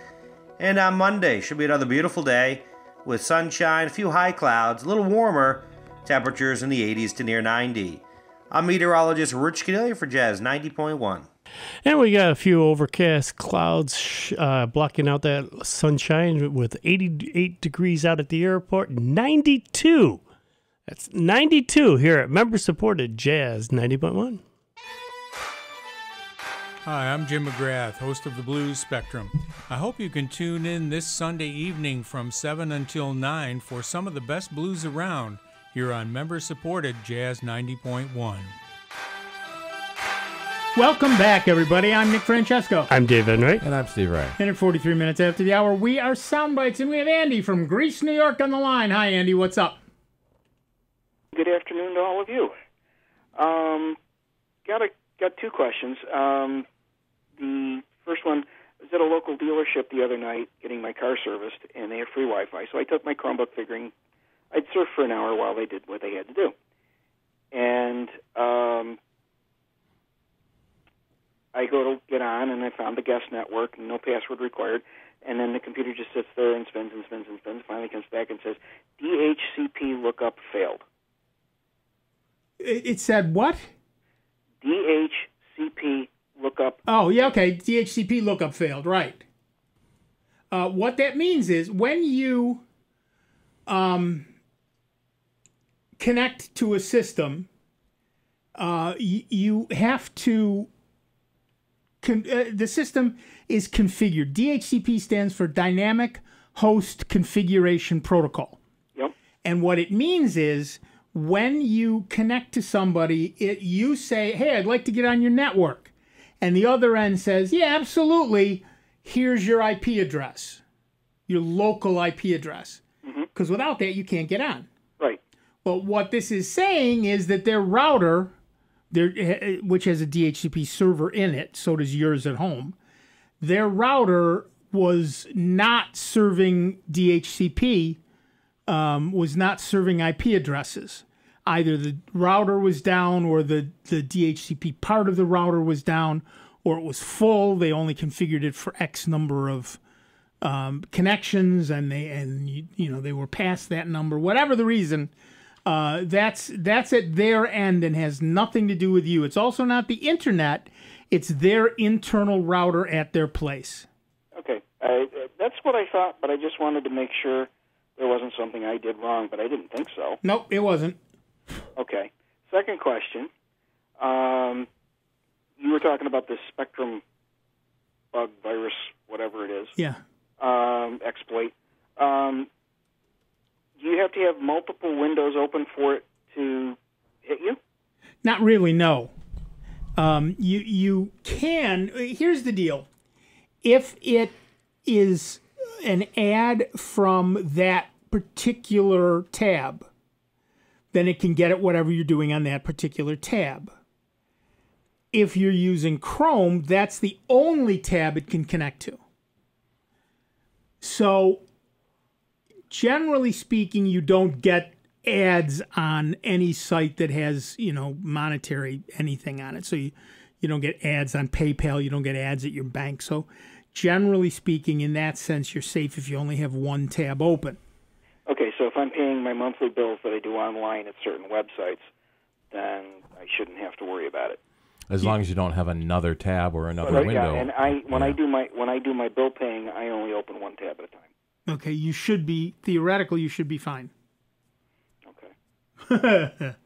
And on Monday, should be another beautiful day with sunshine, a few high clouds, a little warmer, temperatures in the 80s to near 90. I'm meteorologist Rich Cadelia for Jazz 90.1. And we got a few overcast clouds blocking out that sunshine with 88 degrees out at the airport, 92. That's 92 here at member-supported Jazz 90.1. Hi, I'm Jim McGrath, host of the Blues Spectrum. I hope you can tune in this Sunday evening from 7 until 9 for some of the best blues around here on member-supported Jazz 90.1. Welcome back, everybody. I'm Nick Francesco. I'm Dave Enright. And I'm Steve Wright. And at 43 minutes after the hour, we are Soundbites, and we have Andy from Greece, New York on the line. Hi, Andy. What's up? Good afternoon to all of you. Got two questions. The first one, I was at a local dealership the other night getting my car serviced, and they have free Wi-Fi. So I took my Chromebook figuring I'd surf for an hour while they did what they had to do. And I go to get on, and I found the guest network, and no password required. And then the computer just sits there and spins and spins and spins. Finally comes back and says, DHCP lookup failed. It said what? DHCP lookup. Oh, yeah, okay. DHCP lookup failed, right. What that means is when you connect to a system, you have to... the system is configured. DHCP stands for Dynamic Host Configuration Protocol. Yep. And what it means is when you connect to somebody, you say, hey, I'd like to get on your network. And the other end says, yeah, absolutely. Here's your IP address, your local IP address. Because without that, you can't get on. Right. But what this is saying is that their router, which has a DHCP server in it, so does yours at home, their router was not serving DHCP, was not serving IP addresses. Either the router was down or the DHCP part of the router was down, or it was full. They only configured it for X number of connections, and they were past that number. Whatever the reason, that's at their end and has nothing to do with you. It's also not the internet. It's their internal router at their place. Okay. That's what I thought, but I just wanted to make sure there wasn't something I did wrong, but I didn't think so. Nope, it wasn't. Okay. Second question. You were talking about this Spectrum bug, virus, whatever it is. Yeah. Exploit. Do you have to have multiple windows open for it to hit you? Not really, no. You can. Here's the deal. If it is an ad from that particular tab, then it can get at whatever you're doing on that particular tab. If you're using Chrome, that's the only tab it can connect to. So, generally speaking, you don't get ads on any site that has, monetary anything on it. So you don't get ads on PayPal, you don't get ads at your bank. So generally speaking, in that sense, you're safe if you only have one tab open. Okay, so if I'm paying my monthly bills that I do online at certain websites, then I shouldn't have to worry about it. As long as you don't have another tab or another window. Yeah, and when I do my bill paying, I only open one tab at a time. Okay, you should be theoretically you should be fine.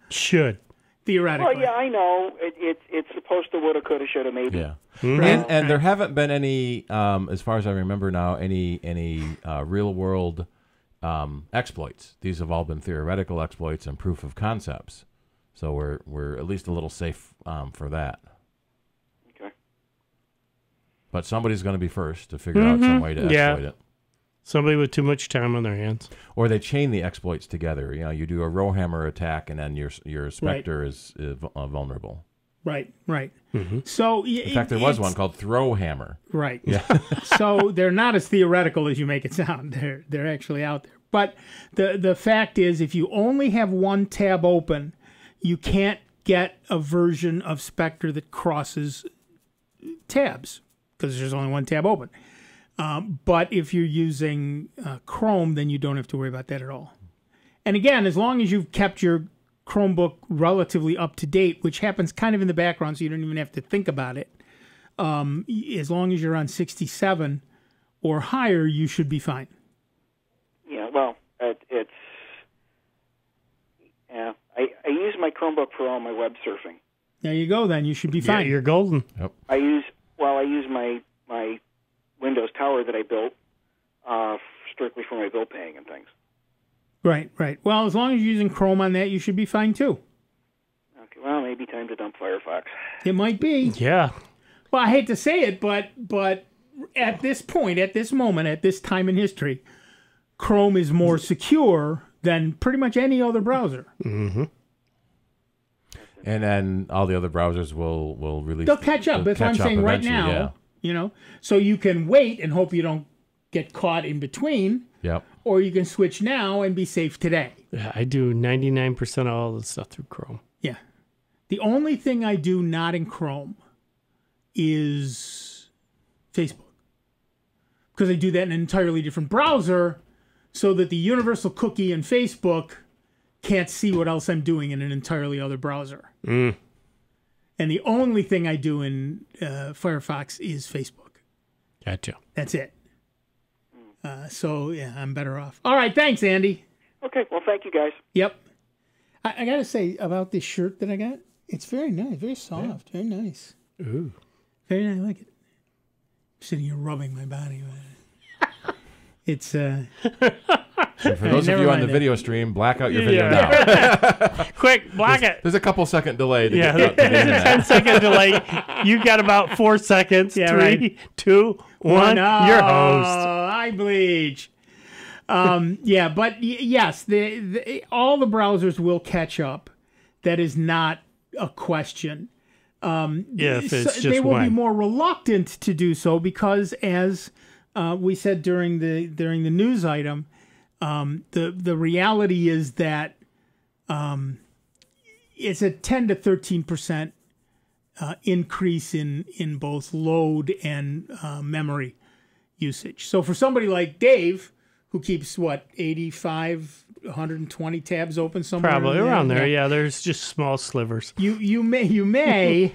Should. Theoretically. Well, yeah, I know. It's supposed to woulda, coulda, shoulda, maybe. Yeah. And there haven't been any, as far as I remember now, any real world exploits. These have all been theoretical exploits and proof of concepts. So we're at least a little safe for that. Okay. But somebody's going to be first to figure out some way to exploit it. Somebody with too much time on their hands. Or they chain the exploits together. You do a rowhammer attack, and then your Spectre is vulnerable. Right. Mm-hmm. So in fact, there was one called Throwhammer. Right. Yeah. So they're not as theoretical as you make it sound. They're actually out there. But the fact is, if you only have one tab open, you can't get a version of Spectre that crosses tabs because there's only one tab open. But if you're using Chrome, then you don't have to worry about that at all. And again, as long as you've kept your Chromebook relatively up to date, which happens kind of in the background, so you don't even have to think about it, as long as you're on 67 or higher, you should be fine. Yeah, well, it's... Yeah, I use my Chromebook for all my web surfing. There you go, then. You should be fine. Yeah, you're golden. Yep. I use my Windows Tower that I built strictly for my bill paying and things. Right. Well, as long as you're using Chrome on that, you should be fine too. Okay, well, maybe time to dump Firefox. It might be. Yeah. Well, I hate to say it, but at this point, at this moment, at this time in history, Chrome is more secure than pretty much any other browser. Mm-hmm. And then all the other browsers will release. They'll catch up. That's what I'm saying right now. Yeah. So you can wait and hope you don't get caught in between. Yep. Or you can switch now and be safe today. Yeah, I do 99% of all the stuff through Chrome. Yeah. The only thing I do not in Chrome is Facebook. Because I do that in an entirely different browser so that the universal cookie in Facebook can't see what else I'm doing in an entirely other browser. Mm. And the only thing I do in Firefox is Facebook. Gotcha. That's it. So, yeah, I'm better off. All right, thanks, Andy. Okay, well, thank you, guys. Yep. I got to say about this shirt that I got, it's very nice, very soft, very nice. Ooh. Very nice, I like it. I'm sitting here rubbing my body with it. It's, And for those of you on the video stream, black out your video now. Quick, black it. There's a couple second delay to get there's a 10-second delay. You got about 4 seconds. Yeah, 3, right. 2, 1. Your host. I bleach. Yeah, but yes, all the browsers will catch up. That is not a question. If it's just they will when. be more reluctant to do so because, as we said during the news item, the reality is that it's a 10 to 13% increase in both load and memory usage. So for somebody like Dave, who keeps 85, 120 tabs open somewhere, Probably around there. Yeah, there's just small slivers. You may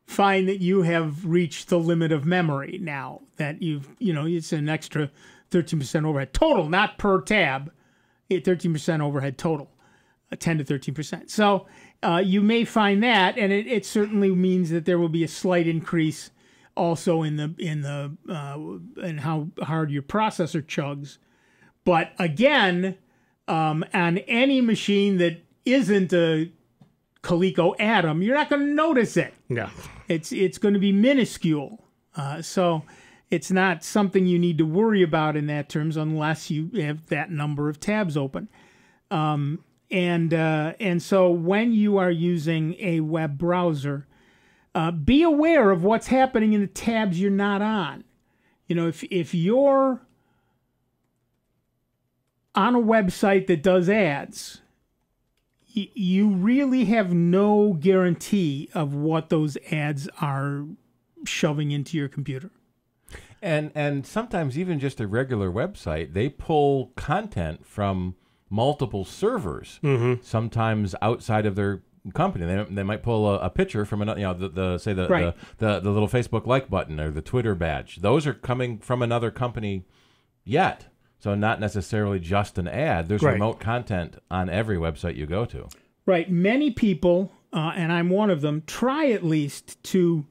find that you have reached the limit of memory now. That it's an extra 13% overhead total, not per tab. 13% overhead total, 10 to 13%. So you may find that, and it certainly means that there will be a slight increase also in how hard your processor chugs. But again, on any machine that isn't a Coleco Atom, you're not going to notice it. Yeah. It's going to be minuscule. So it's not something you need to worry about in that terms unless you have that number of tabs open. And so when you are using a web browser, be aware of what's happening in the tabs you're not on. You know, if you're on a website that does ads, you really have no guarantee of what those ads are shoving into your computer. And sometimes even just a regular website, they pull content from multiple servers, sometimes outside of their company. They might pull a picture from another, you know, the little Facebook like button or the Twitter badge. Those are coming from another company yet. So not necessarily just an ad. There's remote content on every website you go to. Right. Many people, and I'm one of them, try at least to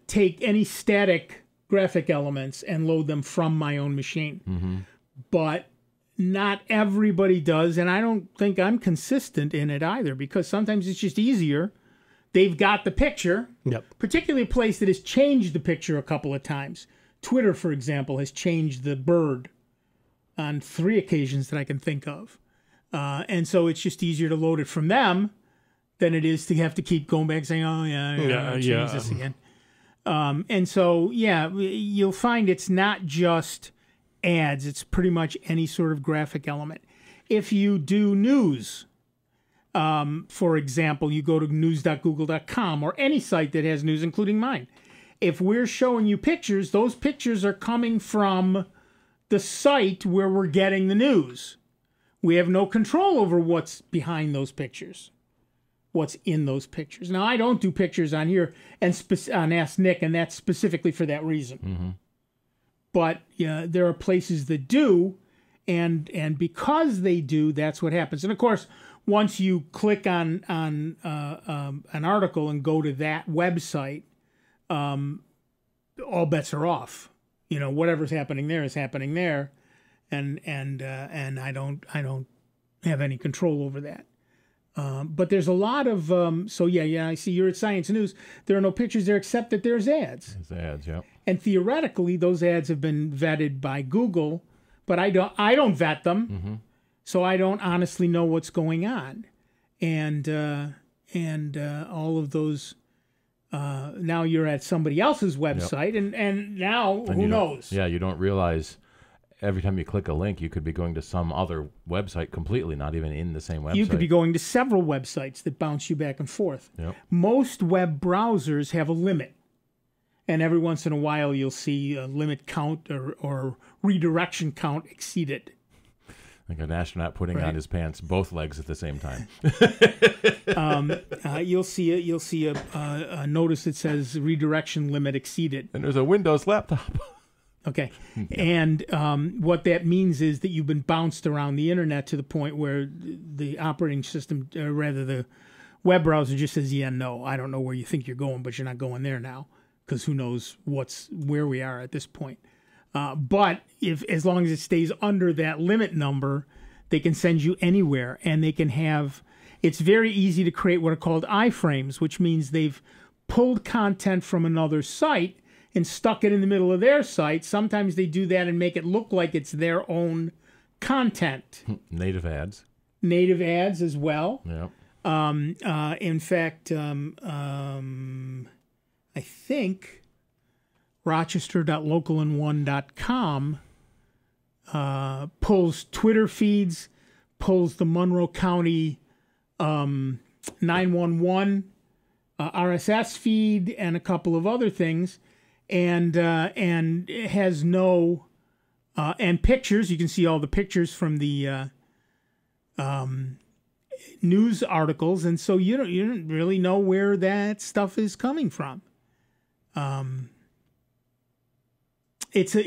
take any static graphic elements and load them from my own machine. But not everybody does, and I don't think I'm consistent in it either, because sometimes it's just easier. They've got the picture, particularly a place that has changed the picture a couple of times. Twitter, for example, has changed the bird on 3 occasions that I can think of. And so it's just easier to load it from them than it is to have to keep going back saying, oh, yeah, change this again. And so, yeah, you'll find it's not just ads. It's pretty much any sort of graphic element. If you do news, for example, you go to news.google.com or any site that has news, including mine. If we're showing you pictures, those pictures are coming from the site where we're getting the news. We have no control over what's behind those pictures, what's in those pictures. Now, I don't do pictures on here and on Ask Nick, and that's specifically for that reason. But yeah, there are places that do, and because they do, that's what happens. And of course, once you click on an article and go to that website, all bets are off. You know, whatever's happening there is happening there, and I don't have any control over that. But there's a lot of so yeah. I see you're at Science News. There are no pictures there except that there's ads. There's ads, yeah. And theoretically, those ads have been vetted by Google, but I don't vet them, so I don't honestly know what's going on, and all of those. Now you're at somebody else's website, and now who knows? Yeah, you don't realize every time you click a link, you could be going to some other website completely, not even in the same website. You could be going to several websites that bounce you back and forth. Most web browsers have a limit, and every once in a while you'll see a limit count or redirection count exceeded. Like an astronaut putting on his pants, both legs at the same time. You'll see a notice that says redirection limit exceeded. And there's a Windows laptop. Okay. And what that means is that you've been bounced around the internet to the point where the operating system, or rather the web browser, just says, yeah, no, I don't know where you think you're going, but you're not going there now, because who knows where we are at this point. But as long as it stays under that limit number, they can send you anywhere, and they can have. It's very easy to create what are called iframes, which means they've pulled content from another site and stuck it in the middle of their site. Sometimes they do that and make it look like it's their own content. Native ads. Native ads as well. Yeah. In fact, I think Rochester.localand1.com pulls Twitter feeds, pulls the Monroe County 911 RSS feed, and a couple of other things, and it has no and pictures. You can see all the pictures from the news articles, and so you don't really know where that stuff is coming from. It's a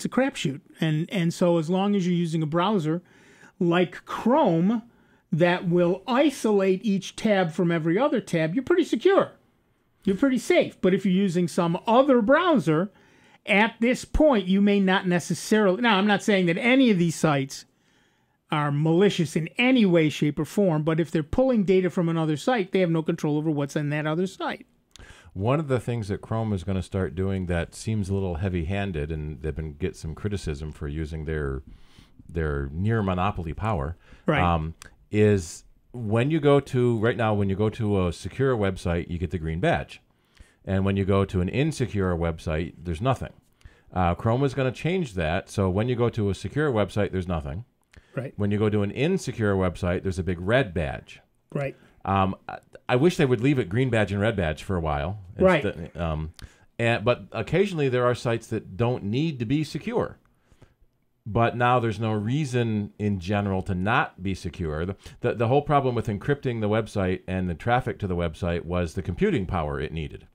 crapshoot, and so as long as you're using a browser like Chrome that will isolate each tab from every other tab, you're pretty secure. You're pretty safe. But if you're using some other browser at this point, you may not necessarily... Now, I'm not saying that any of these sites are malicious in any way, shape, or form, but if they're pulling data from another site, they have no control over what's in that other site. One of the things that Chrome is going to start doing that seems a little heavy-handed, and they've been get some criticism for using their near monopoly power, right. Is when you go to, right now, when you go to a secure website, you get the green badge. And when you go to an insecure website, there's nothing. Chrome is going to change that. So when you go to a secure website, there's nothing. Right. When you go to an insecure website, there's a big red badge. Right. I wish they would leave it green badge and red badge for a while. Right. But occasionally there are sites that don't need to be secure. But now there's no reason in general to not be secure. The whole problem with encrypting the website and the traffic to the website was the computing power it needed.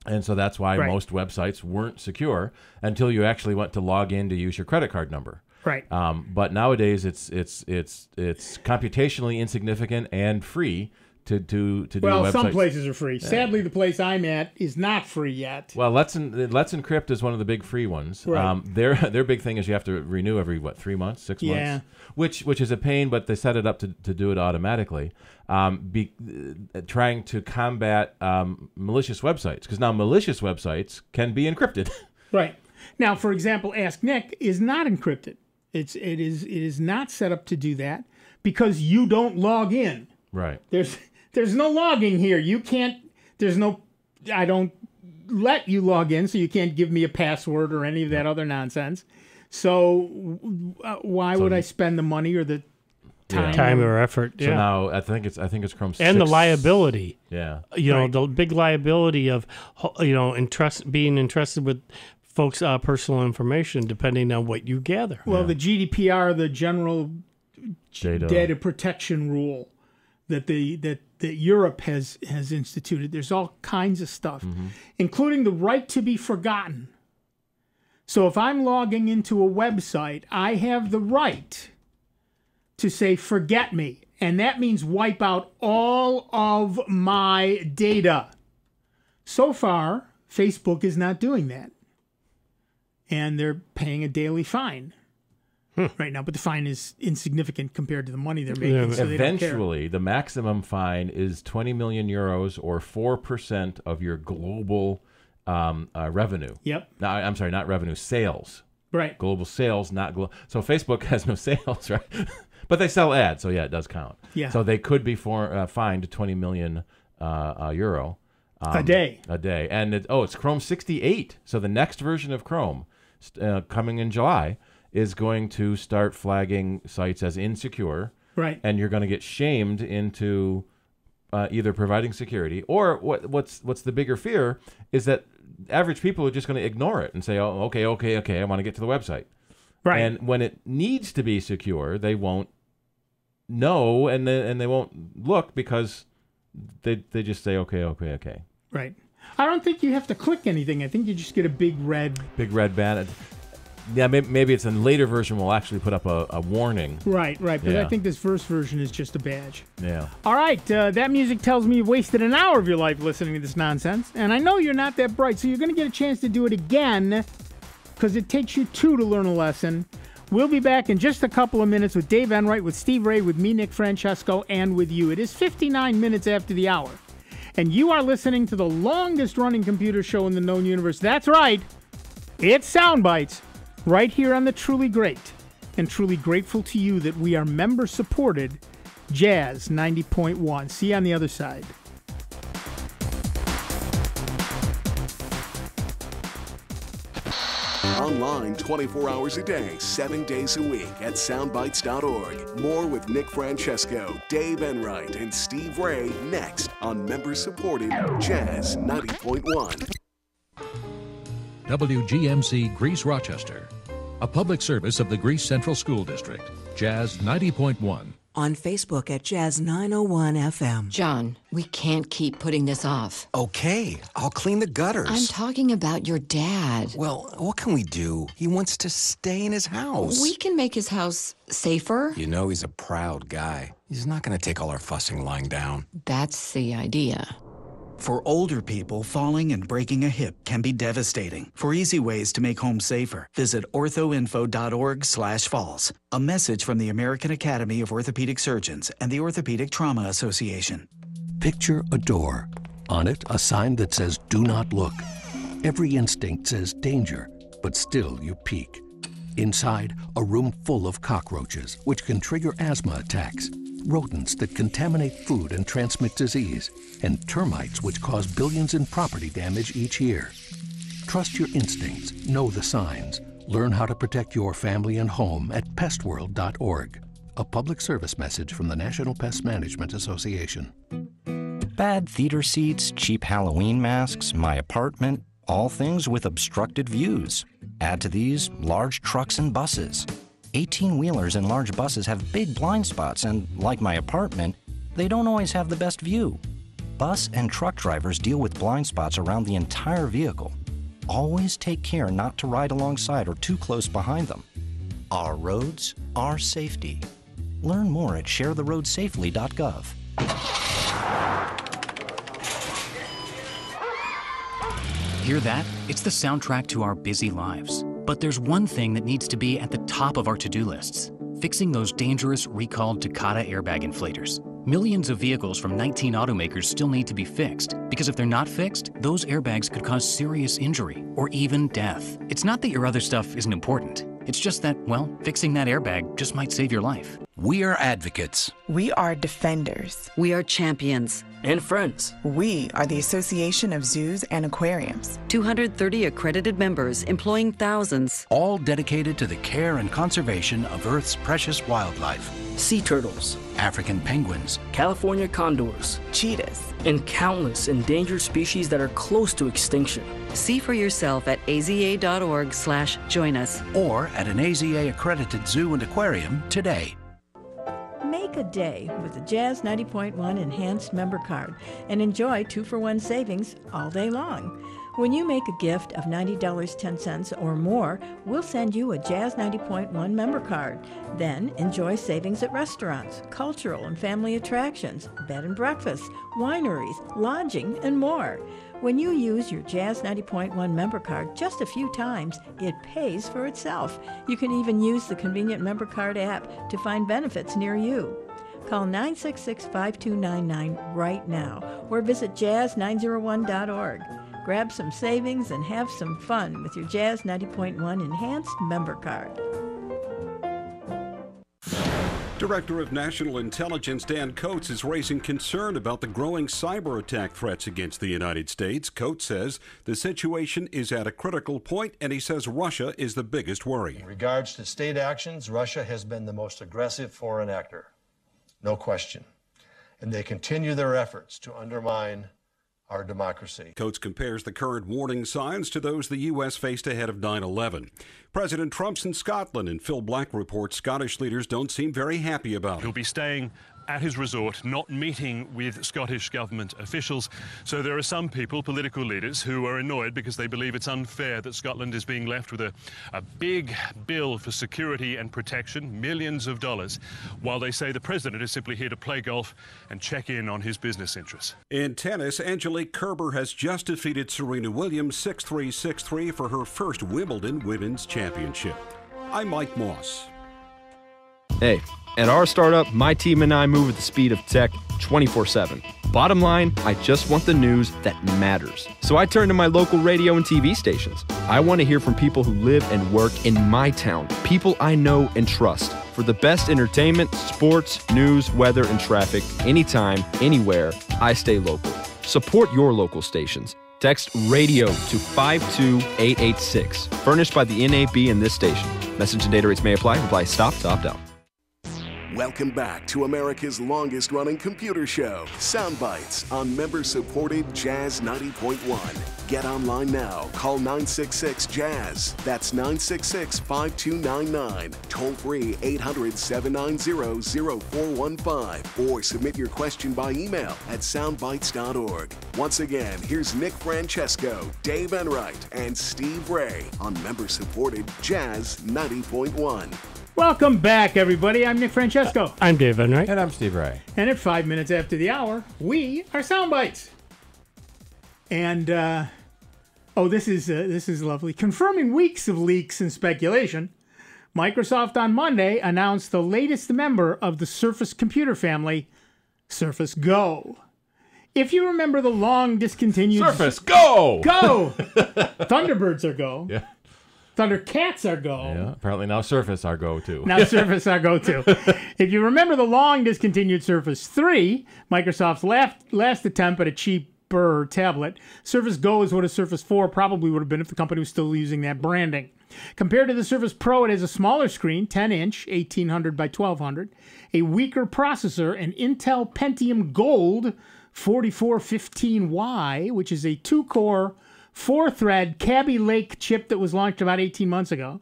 And so that's why most websites weren't secure until you actually went to log in to use your credit card number. Right. But nowadays it's computationally insignificant and free to do websites. Well, some places are free. Yeah. Sadly, the place I'm at is not free yet. Well, Let's Encrypt is one of the big free ones. Right. Their big thing is you have to renew every 3 months, 6 months, which is a pain, but they set it up to do it automatically. Trying to combat malicious websites, because now malicious websites can be encrypted. Right. Now, for example, Ask Nick is not encrypted. It is not set up to do that because you don't log in. Right. There's no logging here. You can't. I don't let you log in, so you can't give me a password or any of that other nonsense. So why would I spend the money or the time or effort? So now I think it's Chrome 6. And the liability. Yeah. You know, the big liability of being entrusted with folks' personal information, depending on what you gather. Well, the GDPR, the General Data Protection Rule that Europe has instituted. There's all kinds of stuff, including the right to be forgotten. So if I'm logging into a website, I have the right to say, forget me. And that means wipe out all of my data. So far, Facebook is not doing that. And they're paying a daily fine right now. But the fine is insignificant compared to the money they're making. So eventually, the maximum fine is 20 million euros or 4% of your global revenue. Yep. No, I'm sorry, not revenue, sales. Right. Global sales, not global. So Facebook has no sales, right? But they sell ads, so yeah, it does count. Yeah. So they could be fined 20 million euro. A day. A day. And it's Chrome 68. So the next version of Chrome coming in July is going to start flagging sites as insecure. Right. And you're going to get shamed into either providing security or what's the bigger fear is that average people are just going to ignore it and say, oh, okay, I want to get to the website. Right. And when it needs to be secure, they won't know and they won't look because they just say, okay. Right. I don't think you have to click anything. I think you just get a big red banner. Yeah, maybe it's a later version will actually put up a warning. Right. But I think this first version is just a badge. Yeah. All right. That music tells me you've wasted an hour of your life listening to this nonsense. And I know you're not that bright, so you're going to get a chance to do it again because it takes you 2 to learn a lesson. We'll be back in just a couple of minutes with Dave Enright, with Steve Ray, with me, Nick Francesco, and with you. It is 59 minutes after the hour. And you are listening to the longest-running computer show in the known universe. That's right. It's Sound Bytes, right here on the Truly Great. And truly grateful to you that we are member-supported Jazz 90.1. See you on the other side. Online 24 hours a day, 7 days a week at soundbytes.org. More with Nick Francesco, Dave Enright, and Steve Ray next on member-supported Jazz 90.1. WGMC Greece Rochester, a public service of the Greece Central School District. Jazz 90.1. On Facebook at Jazz 901 FM. John, we can't keep putting this off. Okay, I'll clean the gutters. I'm talking about your dad. Well, what can we do? He wants to stay in his house. We can make his house safer. You know he's a proud guy. He's not going to take all our fussing lying down. That's the idea. For older people, falling and breaking a hip can be devastating. For easy ways to make home safer, visit orthoinfo.org/falls. A message from the American Academy of Orthopedic Surgeons and the Orthopedic Trauma Association. Picture a door. On it, a sign that says, "Do not look." Every instinct says danger, but still you peek. Inside, a room full of cockroaches, which can trigger asthma attacks, rodents that contaminate food and transmit disease, and termites which cause billions in property damage each year. Trust your instincts, know the signs, learn how to protect your family and home at pestworld.org. A public service message from the National Pest Management Association. Bad theater seats, cheap Halloween masks, my apartment, all things with obstructed views. Add to these large trucks and buses. 18-wheelers and large buses have big blind spots, and like my apartment, they don't always have the best view. Bus and truck drivers deal with blind spots around the entire vehicle. Always take care not to ride alongside or too close behind them. Our roads, our safety. Learn more at sharetheroadsafely.gov. Hear that? It's the soundtrack to our busy lives. But there's one thing that needs to be at the top of our to-do lists: fixing those dangerous recalled Takata airbag inflators. Millions of vehicles from 19 automakers still need to be fixed, because if they're not fixed, those airbags could cause serious injury or even death. It's not that your other stuff isn't important. It's just that, well, fixing that airbag just might save your life. We are advocates. We are defenders. We are champions. And friends. We are the Association of Zoos and Aquariums. 230 accredited members employing thousands. All dedicated to the care and conservation of Earth's precious wildlife. Sea turtles, African penguins, California condors, cheetahs, and countless endangered species that are close to extinction. See for yourself at aza.org/join us. Or at an AZA accredited zoo and aquarium today. Make a day with the Jazz 90.1 Enhanced Member Card and enjoy 2-for-1 savings all day long. When you make a gift of $90.10 or more, we'll send you a Jazz 90.1 member card. Then enjoy savings at restaurants, cultural and family attractions, bed and breakfast, wineries, lodging, and more. When you use your Jazz 90.1 member card just a few times, it pays for itself. You can even use the convenient member card app to find benefits near you. Call 966-5299 right now or visit jazz901.org. Grab some savings and have some fun with your Jazz 90.1 Enhanced Member Card. Director of National Intelligence Dan Coates is raising concern about the growing cyber attack threats against the United States. Coates says the situation is at a critical point, and he says Russia is the biggest worry. In regards to state actions, Russia has been the most aggressive foreign actor, no question. And they continue their efforts to undermine our democracy. Coates compares the current warning signs to those the U.S. faced ahead of 9/11. President Trump's in Scotland, and Phil Black reports Scottish leaders don't seem very happy about it. He'll be staying at his resort, not meeting with Scottish government officials. So there are some people, political leaders, who are annoyed because they believe it's unfair that Scotland is being left with a big bill for security and protection, millions of dollars, while they say the president is simply here to play golf and check in on his business interests. In tennis, Angelique Kerber has just defeated Serena Williams 6-3, 6-3 for her first Wimbledon Women's Championship. I'm Mike Moss. Hey, at our startup, my team and I move at the speed of tech 24/7. Bottom line, I just want the news that matters. So I turn to my local radio and TV stations. I want to hear from people who live and work in my town, people I know and trust. For the best entertainment, sports, news, weather, and traffic, anytime, anywhere, I stay local. Support your local stations. Text RADIO to 52886. Furnished by the NAB and this station. Message and data rates may apply. Reply stop to opt out. Welcome back to America's longest-running computer show, Sound Bytes, on member-supported Jazz 90.1. Get online now. Call 966-JAZZ. That's 966-5299. Toll-free 800-790-0415. Or submit your question by email at soundbytes.org. Once again, here's Nick Francesco, Dave Enright, and Steve Ray on member-supported Jazz 90.1. Welcome back, everybody. I'm Nick Francesco. I'm Dave Enright. And I'm Steve Ray. And at 5 minutes after the hour, we are Sound Bytes. And this is lovely. Confirming weeks of leaks and speculation, Microsoft on Monday announced the latest member of the Surface computer family, Surface Go. If you remember the long discontinued Surface Go! Go! Thunderbirds are Go. Yeah. Thundercats are Go. Yeah. Apparently now Surface are Go too. Now Surface are Go too. If you remember the long discontinued Surface 3, Microsoft's last attempt at a cheaper tablet, Surface Go is what a Surface 4 probably would have been if the company was still using that branding. Compared to the Surface Pro, it has a smaller screen, 10-inch, 1800 by 1200, a weaker processor, an Intel Pentium Gold 4415Y, which is a 2-core, 4-thread Kaby Lake chip that was launched about 18 months ago.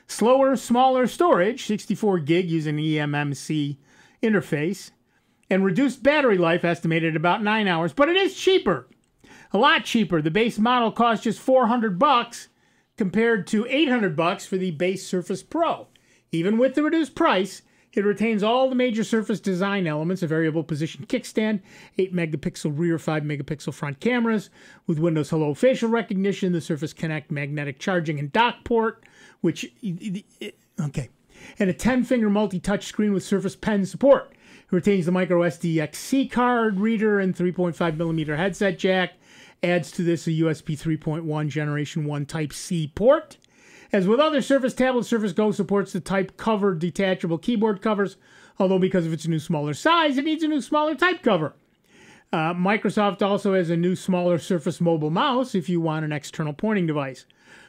Slower, smaller storage, 64 gig using the eMMC interface, and reduced battery life estimated at about 9 hours, but it is cheaper. A lot cheaper. The base model costs just $400 compared to $800 for the base Surface Pro. Even with the reduced price, it retains all the major Surface design elements, a variable position kickstand, 8-megapixel rear, 5-megapixel front cameras, with Windows Hello facial recognition, the Surface Connect magnetic charging and dock port, and a 10-finger multi-touch screen with Surface Pen support. It retains the micro SD-XC card reader and 3.5mm headset jack. Adds to this a USB 3.1 Generation 1 Type-C port. As with other Surface tablets, Surface Go supports the type-covered detachable keyboard covers, although because of its new smaller size, it needs a new smaller type cover. Microsoft also has a new smaller Surface mobile mouse if you want an external pointing device.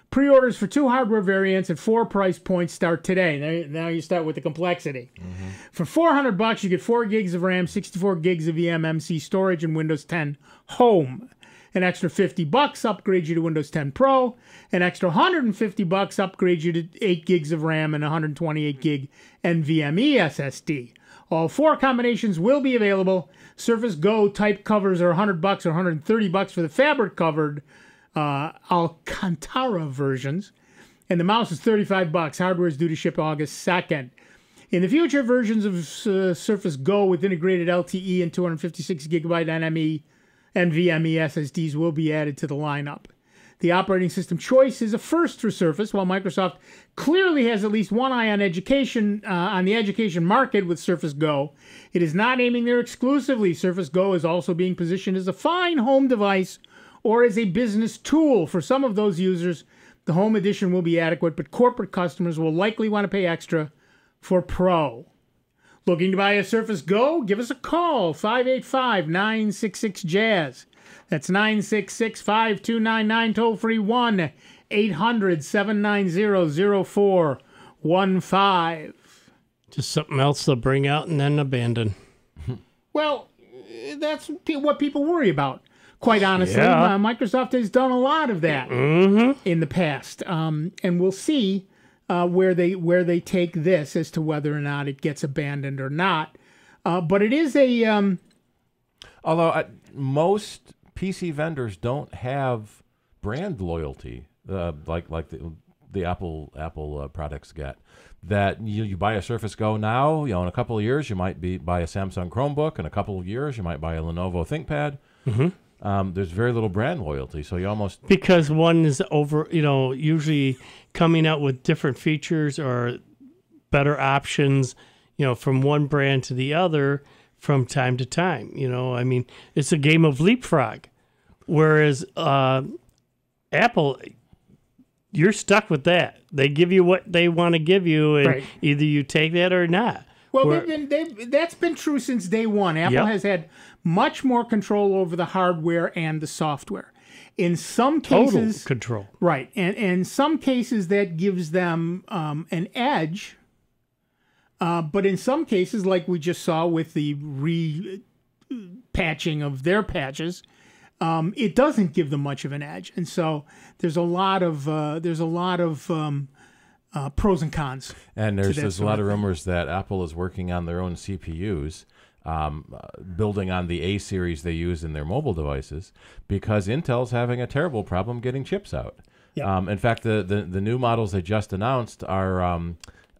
Pre-orders for 2 hardware variants at 4 price points start today. Now you start with the complexity. Mm-hmm. For $400, you get 4 gigs of RAM, 64 gigs of eMMC storage, and Windows 10 Home. An extra $50 upgrades you to Windows 10 Pro. An extra $150 upgrades you to 8 gigs of RAM and 128 gig NVMe SSD. All 4 combinations will be available. Surface Go type covers are $100 or $130 for the fabric-covered Alcantara versions. And the mouse is $35. Hardware is due to ship August 2nd. In the future, versions of Surface Go with integrated LTE and 256 gigabyte NVMe SSDs will be added to the lineup. The operating system choice is a first for Surface, while Microsoft clearly has at least one eye on education, on the education market with Surface Go. It is not aiming there exclusively. Surface Go is also being positioned as a fine home device or as a business tool. For some of those users, the home edition will be adequate, but corporate customers will likely want to pay extra for Pro. Looking to buy a Surface Go? Give us a call, 585-966-JAZZ. That's 966-5299, toll-free 1-800-790-0415. Just something else they'll bring out and then abandon. Well, that's what people worry about. Quite honestly, Yeah. Microsoft has done a lot of that in the past, and we'll see where they take this as to whether or not it gets abandoned or not. But it is a although most PC vendors don't have brand loyalty like the Apple products get. That you buy a Surface Go now, in a couple of years you might buy a Samsung Chromebook, in a couple of years you might buy a Lenovo ThinkPad. There's very little brand loyalty, so you almost... Because one is usually coming out with different features or better options, from one brand to the other from time to time. It's a game of leapfrog. Whereas Apple, you're stuck with that. They give you what they want to give you, and either you take that or not. Well, that's been true since day one. Apple has had much more control over the hardware and the software. In some cases, total control. Right. And in some cases, that gives them an edge. But in some cases, like we just saw with the repatching of their patches, it doesn't give them much of an edge. And so there's a lot of pros and cons. And there's a lot of rumors that Apple is working on their own CPUs, building on the A series they use in their mobile devices, because Intel's having a terrible problem getting chips out. In fact, the new models they just announced are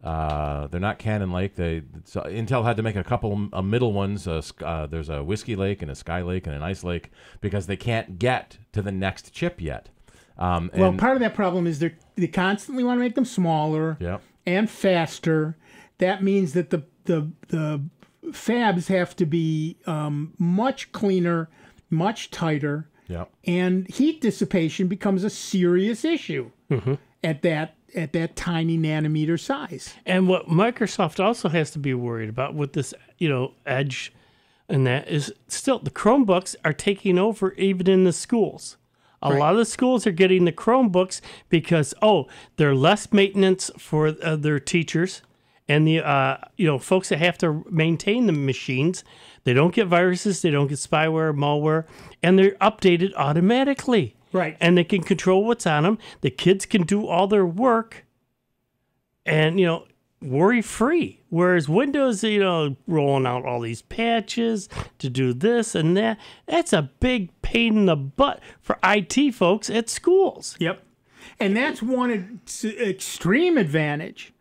They're not Cannon Lake. So Intel had to make a couple middle ones. There's a Whiskey Lake and a Sky Lake and an Ice Lake because they can't get to the next chip yet. Well, part of that problem is they constantly want to make them smaller and faster. That means that the fabs have to be much cleaner, much tighter, and heat dissipation becomes a serious issue at that tiny nanometer size. And what Microsoft also has to be worried about with this, edge, and that is still the Chromebooks are taking over even in the schools. A lot of the schools are getting the Chromebooks because they're less maintenance for their teachers and the folks that have to maintain the machines. They don't get viruses, they don't get spyware, malware, and they're updated automatically. Right. And they can control what's on them. The kids can do all their work and, worry-free. Whereas Windows, rolling out all these patches to do this and that, that's a big pain in the butt for IT folks at schools. Yep. And that's one extreme advantage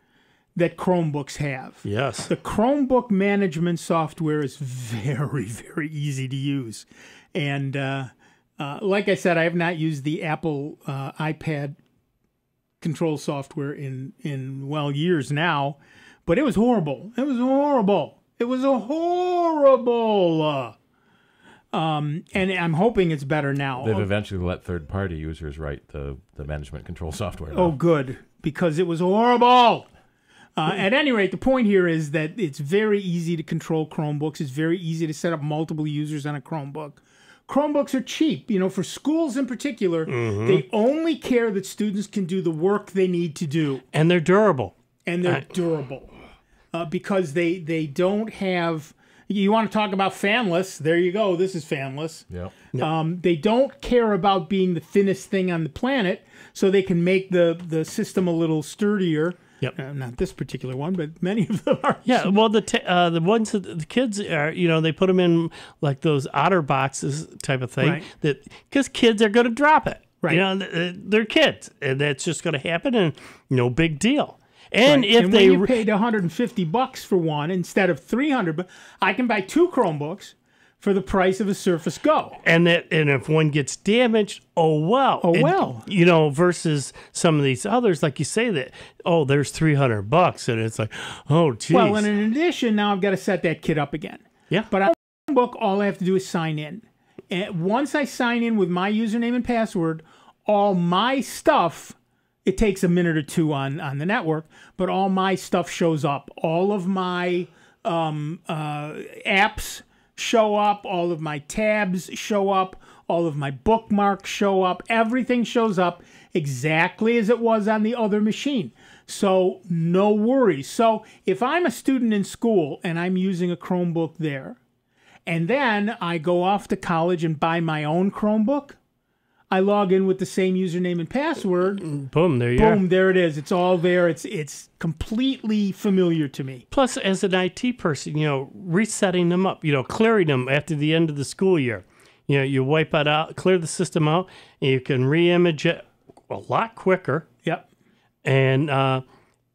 that Chromebooks have. Yes. The Chromebook management software is very, very easy to use. And like I said, I have not used the Apple iPad control software in years now, but it was horrible. It was horrible. And I'm hoping it's better now. They've eventually let third-party users write the management control software now. Oh, good, because it was horrible. At any rate, the point here is that it's very easy to control Chromebooks. It's very easy to set up multiple users on a Chromebook. Chromebooks are cheap. For schools in particular, they only care that students can do the work they need to do. And they're durable. Because they don't have... You want to talk about fanless? There you go. This is fanless. Yep. They don't care about being the thinnest thing on the planet, so they can make the system a little sturdier. Yep. Not this particular one, but many of them are. Yeah, well, the ones that the kids are, they put them in like those otter boxes type of thing. Right. Because kids are going to drop it. Right. They're kids, and that's just going to happen, and no big deal. And if when you paid $150 for one instead of $300, I can buy 2 Chromebooks for the price of a Surface Go. And if one gets damaged, versus some of these others, like you say that, there's $300, and it's like, geez. Well, and in addition, now I've got to set that kit up again. Yeah. But on Chromebook, all I have to do is sign in. And once I sign in with my username and password, all my stuff, it takes a minute or two on the network, but all my stuff shows up. All of my apps show up. All of my tabs show up. All of my bookmarks show up. Everything shows up exactly as it was on the other machine. So no worries. So if I'm a student in school and I'm using a Chromebook there, and then I go off to college and buy my own Chromebook, I log in with the same username and password. Boom, there you are. Boom, there it is. It's all there. It's completely familiar to me. Plus, as an IT person, resetting them up, clearing them after the end of the school year. You wipe it out, clear the system out, and you can re-image it a lot quicker. Yep. And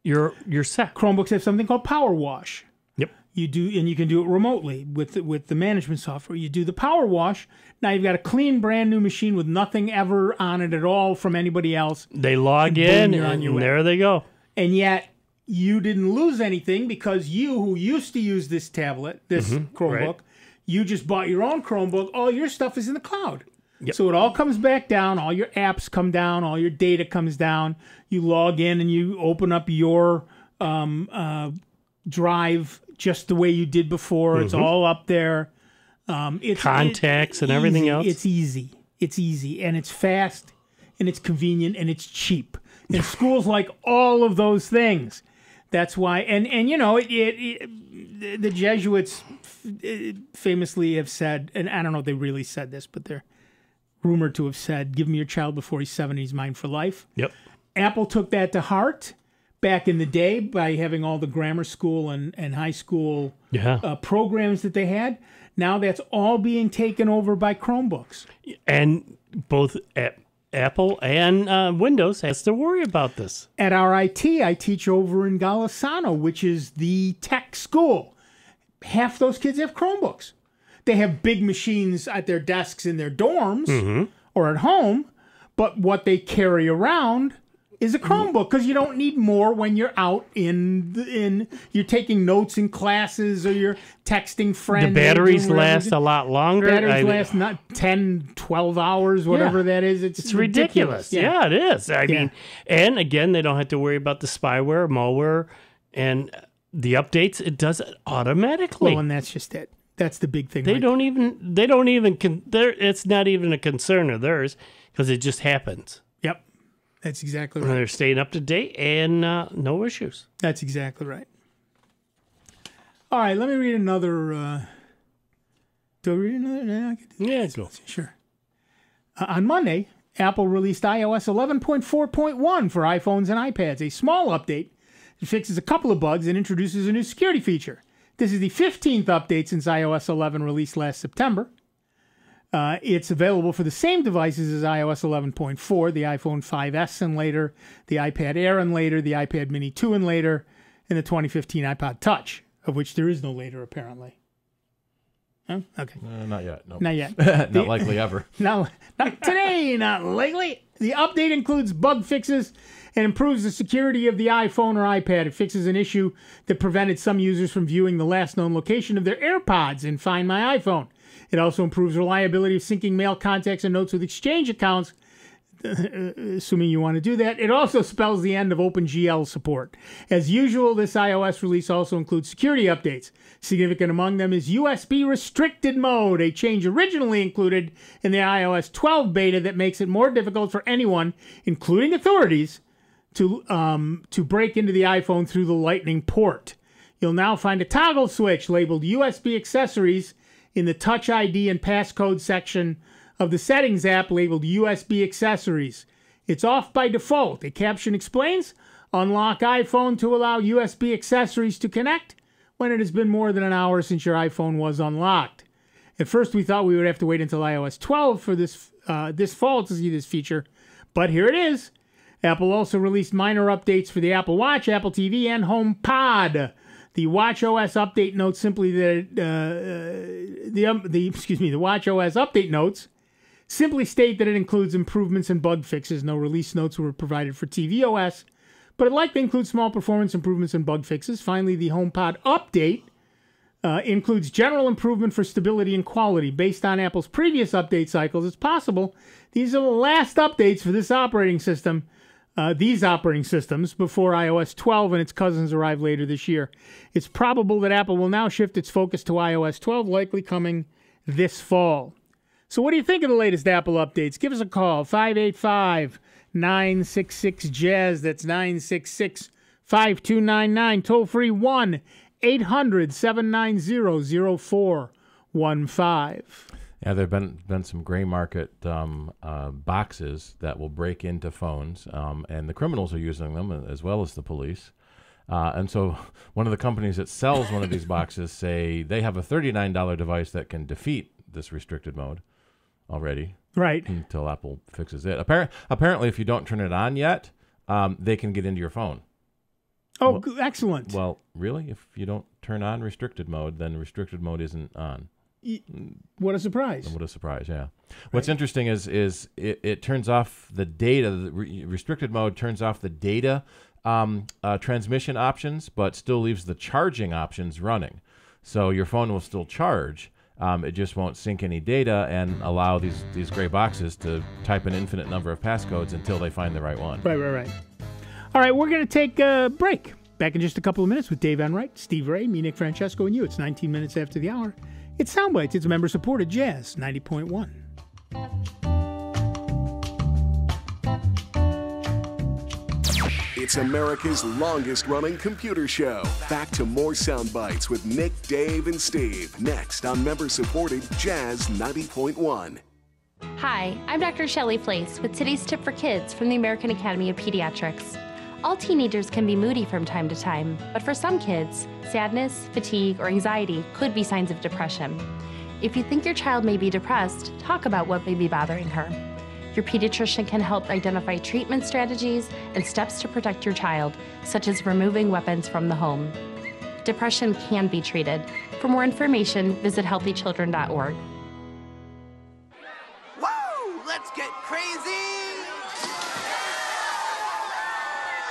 you're set. Chromebooks have something called Power Wash. Yep. You can do it remotely with the management software. You do the Power Wash. Now you've got a clean, brand new machine with nothing ever on it at all from anybody else. They log in, and there they go. And yet you didn't lose anything because you, who used to use this tablet, this Chromebook, you just bought your own Chromebook. All your stuff is in the cloud. Yep. So it all comes back down. All your apps come down. All your data comes down. You log in and you open up your drive just the way you did before. It's all up there. It's contacts and everything else. It's easy. It's easy, and it's fast, and it's convenient, and it's cheap. And schools like all of those things. That's why, and the Jesuits famously have said, and I don't know if they really said this, but they're rumored to have said, "Give me your child before he's 7, he's mine for life." Yep. Apple took that to heart back in the day by having all the grammar school and high school programs that they had. Now that's all being taken over by Chromebooks. And both at Apple and Windows has to worry about this. At RIT, I teach over in Golisano, which is the tech school. Half those kids have Chromebooks. They have big machines at their desks in their dorms or at home, but what they carry around is a Chromebook because you don't need more when you're out you're taking notes in classes or you're texting friends. The batteries last a lot longer. Batteries last not 10, 12 hours, whatever that is. It's ridiculous. Yeah, it is. I mean, and again, they don't have to worry about the spyware, malware, and the updates. It does it automatically. Well, and that's just it. That's the big thing. It's not even a concern of theirs because it just happens. Yep. That's exactly right. And they're staying up to date and no issues. That's exactly right. All right, let me read another. Do I read another? Yeah, go. Sure. On Monday, Apple released iOS 11.4.1 for iPhones and iPads, a small update that fixes a couple of bugs and introduces a new security feature. This is the 15th update since iOS 11 released last September. It's available for the same devices as iOS 11.4, the iPhone 5S and later, the iPad Air and later, the iPad Mini 2 and later, and the 2015 iPod Touch, of which there is no later, apparently. Huh? Okay. Not yet. Nope. Not yet. Not likely ever. No, not today, not likely. The update includes bug fixes and improves the security of the iPhone or iPad. It fixes an issue that prevented some users from viewing the last known location of their AirPods in Find My iPhone. It also improves reliability of syncing mail, contacts, and notes with Exchange accounts, assuming you want to do that. It also spells the end of OpenGL support. As usual, this iOS release also includes security updates. Significant among them is USB restricted mode, a change originally included in the iOS 12 beta that makes it more difficult for anyone, including authorities, to break into the iPhone through the Lightning port. You'll now find a toggle switch labeled USB accessories in the Touch ID and passcode section of the Settings app labeled USB accessories. It's off by default. A caption explains, unlock iPhone to allow USB accessories to connect when it has been more than an hour since your iPhone was unlocked. At first, we thought we would have to wait until iOS 12 for this fall to see this feature, but here it is. Apple also released minor updates for the Apple Watch, Apple TV, and HomePod. The WatchOS update notes simply that the WatchOS update notes simply state that it includes improvements and bug fixes. No release notes were provided for tvOS, but it likely includes small performance improvements and bug fixes. Finally, the HomePod update includes general improvement for stability and quality. Based on Apple's previous update cycles, it's possible these are the last updates for this operating system. These operating systems before iOS 12 and its cousins arrive later this year. It's probable that Apple will now shift its focus to iOS 12, likely coming this fall. So what do you think of the latest Apple updates? Give us a call, 585-966-JAZZ. That's 966-5299. Toll free 1-800-790-0415. Yeah, there have been some gray market boxes that will break into phones, and the criminals are using them as well as the police. And so one of the companies that sells one of these boxes say they have a $39 device that can defeat this restricted mode already. Right. Until Apple fixes it. Apparently, if you don't turn it on yet, they can get into your phone. Oh, excellent. Well, really? If you don't turn on restricted mode, then restricted mode isn't on. What a surprise. What a surprise, yeah. What's interesting is it turns off the data. The restricted mode turns off the data transmission options, but still leaves the charging options running. So your phone will still charge. It just won't sync any data and allow these gray boxes to type an infinite number of passcodes until they find the right one. Right. All right, we're going to take a break. Back in just a couple of minutes with Dave Enright, Steve Ray, me, Nick Francesco, and you. It's 19 minutes after the hour. It's Soundbites. It's member-supported Jazz 90.1. It's America's longest-running computer show. Back to more Soundbites with Nick, Dave, and Steve. Next on member-supported Jazz 90.1. Hi, I'm Dr. Shelley Place with today's tip for kids from the American Academy of Pediatrics. All teenagers can be moody from time to time, but for some kids, sadness, fatigue, or anxiety could be signs of depression. If you think your child may be depressed, talk about what may be bothering her. Your pediatrician can help identify treatment strategies and steps to protect your child, such as removing weapons from the home. Depression can be treated. For more information, visit healthychildren.org. Woo! Let's get crazy!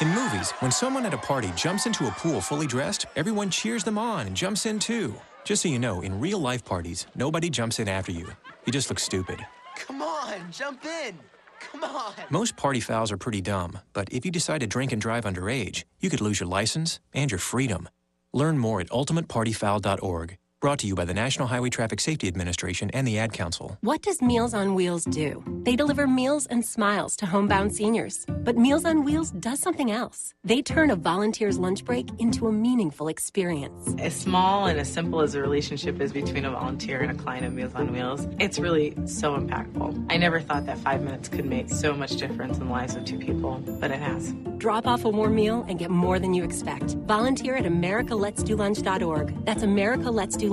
In movies, when someone at a party jumps into a pool fully dressed, everyone cheers them on and jumps in too. Just so you know, in real-life parties, nobody jumps in after you. You just look stupid. Come on, jump in! Come on! Most party fouls are pretty dumb, but if you decide to drink and drive underage, you could lose your license and your freedom. Learn more at ultimatepartyfoul.org. Brought to you by the National Highway Traffic Safety Administration and the Ad Council. What does Meals on Wheels do? They deliver meals and smiles to homebound seniors. But Meals on Wheels does something else. They turn a volunteer's lunch break into a meaningful experience. As small and as simple as a relationship is between a volunteer and a client of Meals on Wheels, it's really so impactful. I never thought that 5 minutes could make so much difference in the lives of two people, but it has. Drop off a warm meal and get more than you expect. Volunteer at americaletsdolunch.org. That's americaletsdolunch.org.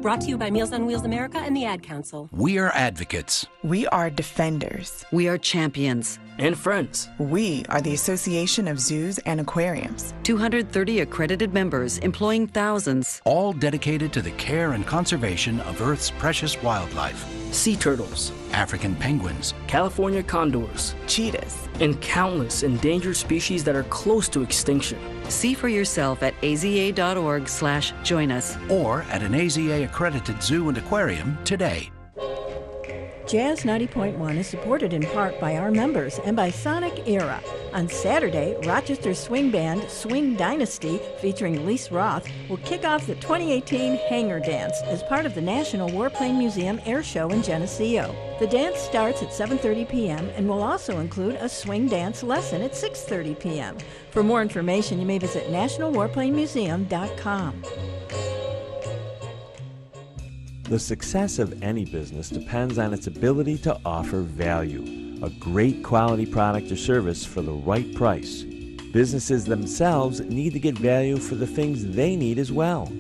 Brought to you by Meals on Wheels America and the Ad Council. We are advocates. We are defenders. We are champions. And friends. We are the Association of Zoos and Aquariums. 230 accredited members employing thousands. All dedicated to the care and conservation of Earth's precious wildlife. Sea turtles. African penguins. California condors. Cheetahs. And countless endangered species that are close to extinction. See for yourself at aza.org/join us. Or at an AZA accredited zoo and aquarium today. Jazz 90.1 is supported in part by our members and by Sonic Era. On Saturday, Rochester's swing band, Swing Dynasty, featuring Lise Roth, will kick off the 2018 Hangar Dance as part of the National Warplane Museum Air Show in Geneseo. The dance starts at 7:30 p.m. and will also include a swing dance lesson at 6:30 p.m. For more information, you may visit nationalwarplanemuseum.com. The success of any business depends on its ability to offer value, a great quality product or service for the right price. Businesses themselves need to get value for the things they need as well.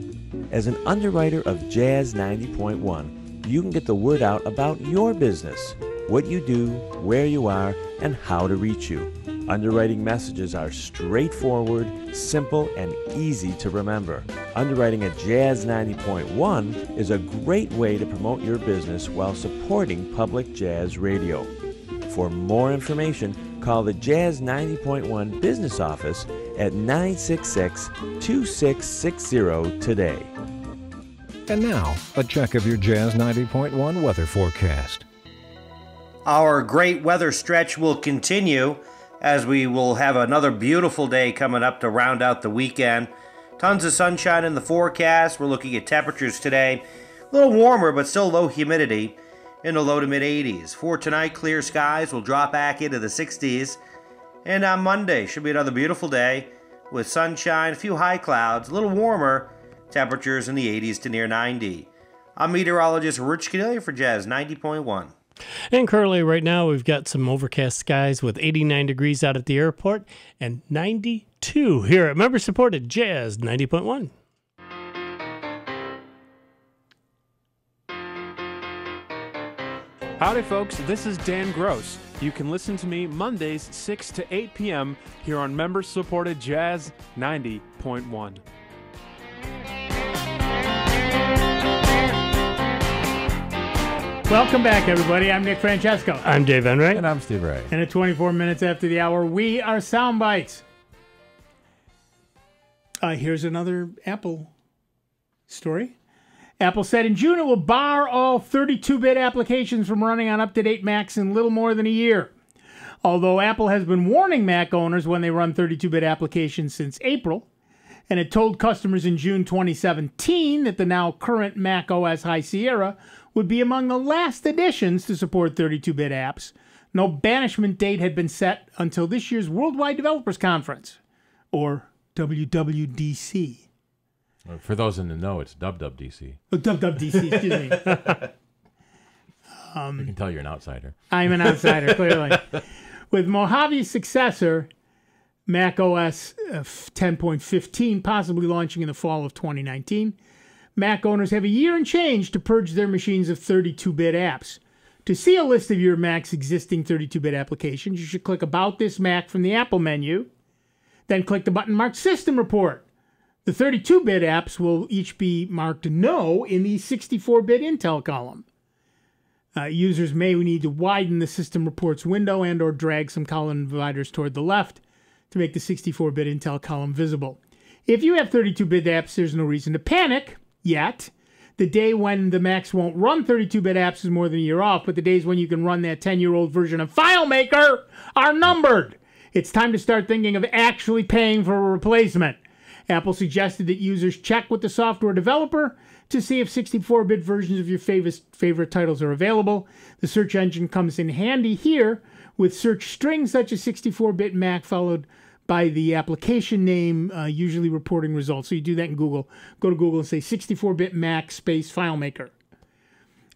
As an underwriter of Jazz 90.1, you can get the word out about your business, what you do, where you are, and how to reach you. Underwriting messages are straightforward, simple, and easy to remember. Underwriting at Jazz 90.1 is a great way to promote your business while supporting public jazz radio. For more information, call the Jazz 90.1 business office at 966-2660 today. And now, a check of your Jazz 90.1 weather forecast. Our great weather stretch will continue as we will have another beautiful day coming up to round out the weekend. Tons of sunshine in the forecast. We're looking at temperatures today. A little warmer, but still low humidity in the low to mid 80s. For tonight, clear skies will drop back into the 60s. And on Monday, should be another beautiful day with sunshine, a few high clouds, a little warmer, temperatures in the 80s to near 90. I'm meteorologist Rich Cornelia for Jazz 90.1. And currently right now we've got some overcast skies with 89 degrees out at the airport and 92 here at member-supported Jazz 90.1. Howdy, folks. This is Dan Gross. You can listen to me Mondays 6 to 8 p.m. here on member-supported Jazz 90.1. Welcome back, everybody. I'm Nick Francesco. I'm Dave Enright. And I'm Steve Ray. And at 24 minutes after the hour, we are Sound Bytes. Here's another Apple story. Apple said in June it will bar all 32-bit applications from running on up-to-date Macs in little more than a year. Although Apple has been warning Mac owners when they run 32-bit applications since April, and it told customers in June 2017 that the now current Mac OS High Sierra would be among the last additions to support 32-bit apps. No banishment date had been set until this year's Worldwide Developers Conference, or WWDC. For those in the know, it's WWDC. Oh, WWDC, excuse me. You can tell you're an outsider. I'm an outsider, clearly. With Mojave's successor, Mac OS 10.15 possibly launching in the fall of 2019, Mac owners have a year and change to purge their machines of 32-bit apps. To see a list of your Mac's existing 32-bit applications, you should click About This Mac from the Apple menu, then click the button marked System Report. The 32-bit apps will each be marked No in the 64-bit Intel column. Users may need to widen the System Reports window and or drag some column dividers toward the left to make the 64-bit Intel column visible. If you have 32-bit apps, there's no reason to panic yet. The day when the Macs won't run 32-bit apps is more than a year off, but the days when you can run that 10-year-old version of FileMaker are numbered. It's time to start thinking of actually paying for a replacement. Apple suggested that users check with the software developer to see if 64-bit versions of your favorite titles are available. The search engine comes in handy here with search strings such as 64-bit Mac followed by the application name, usually reporting results. So you do that in Google. Go to Google and say 64-bit Mac space FileMaker.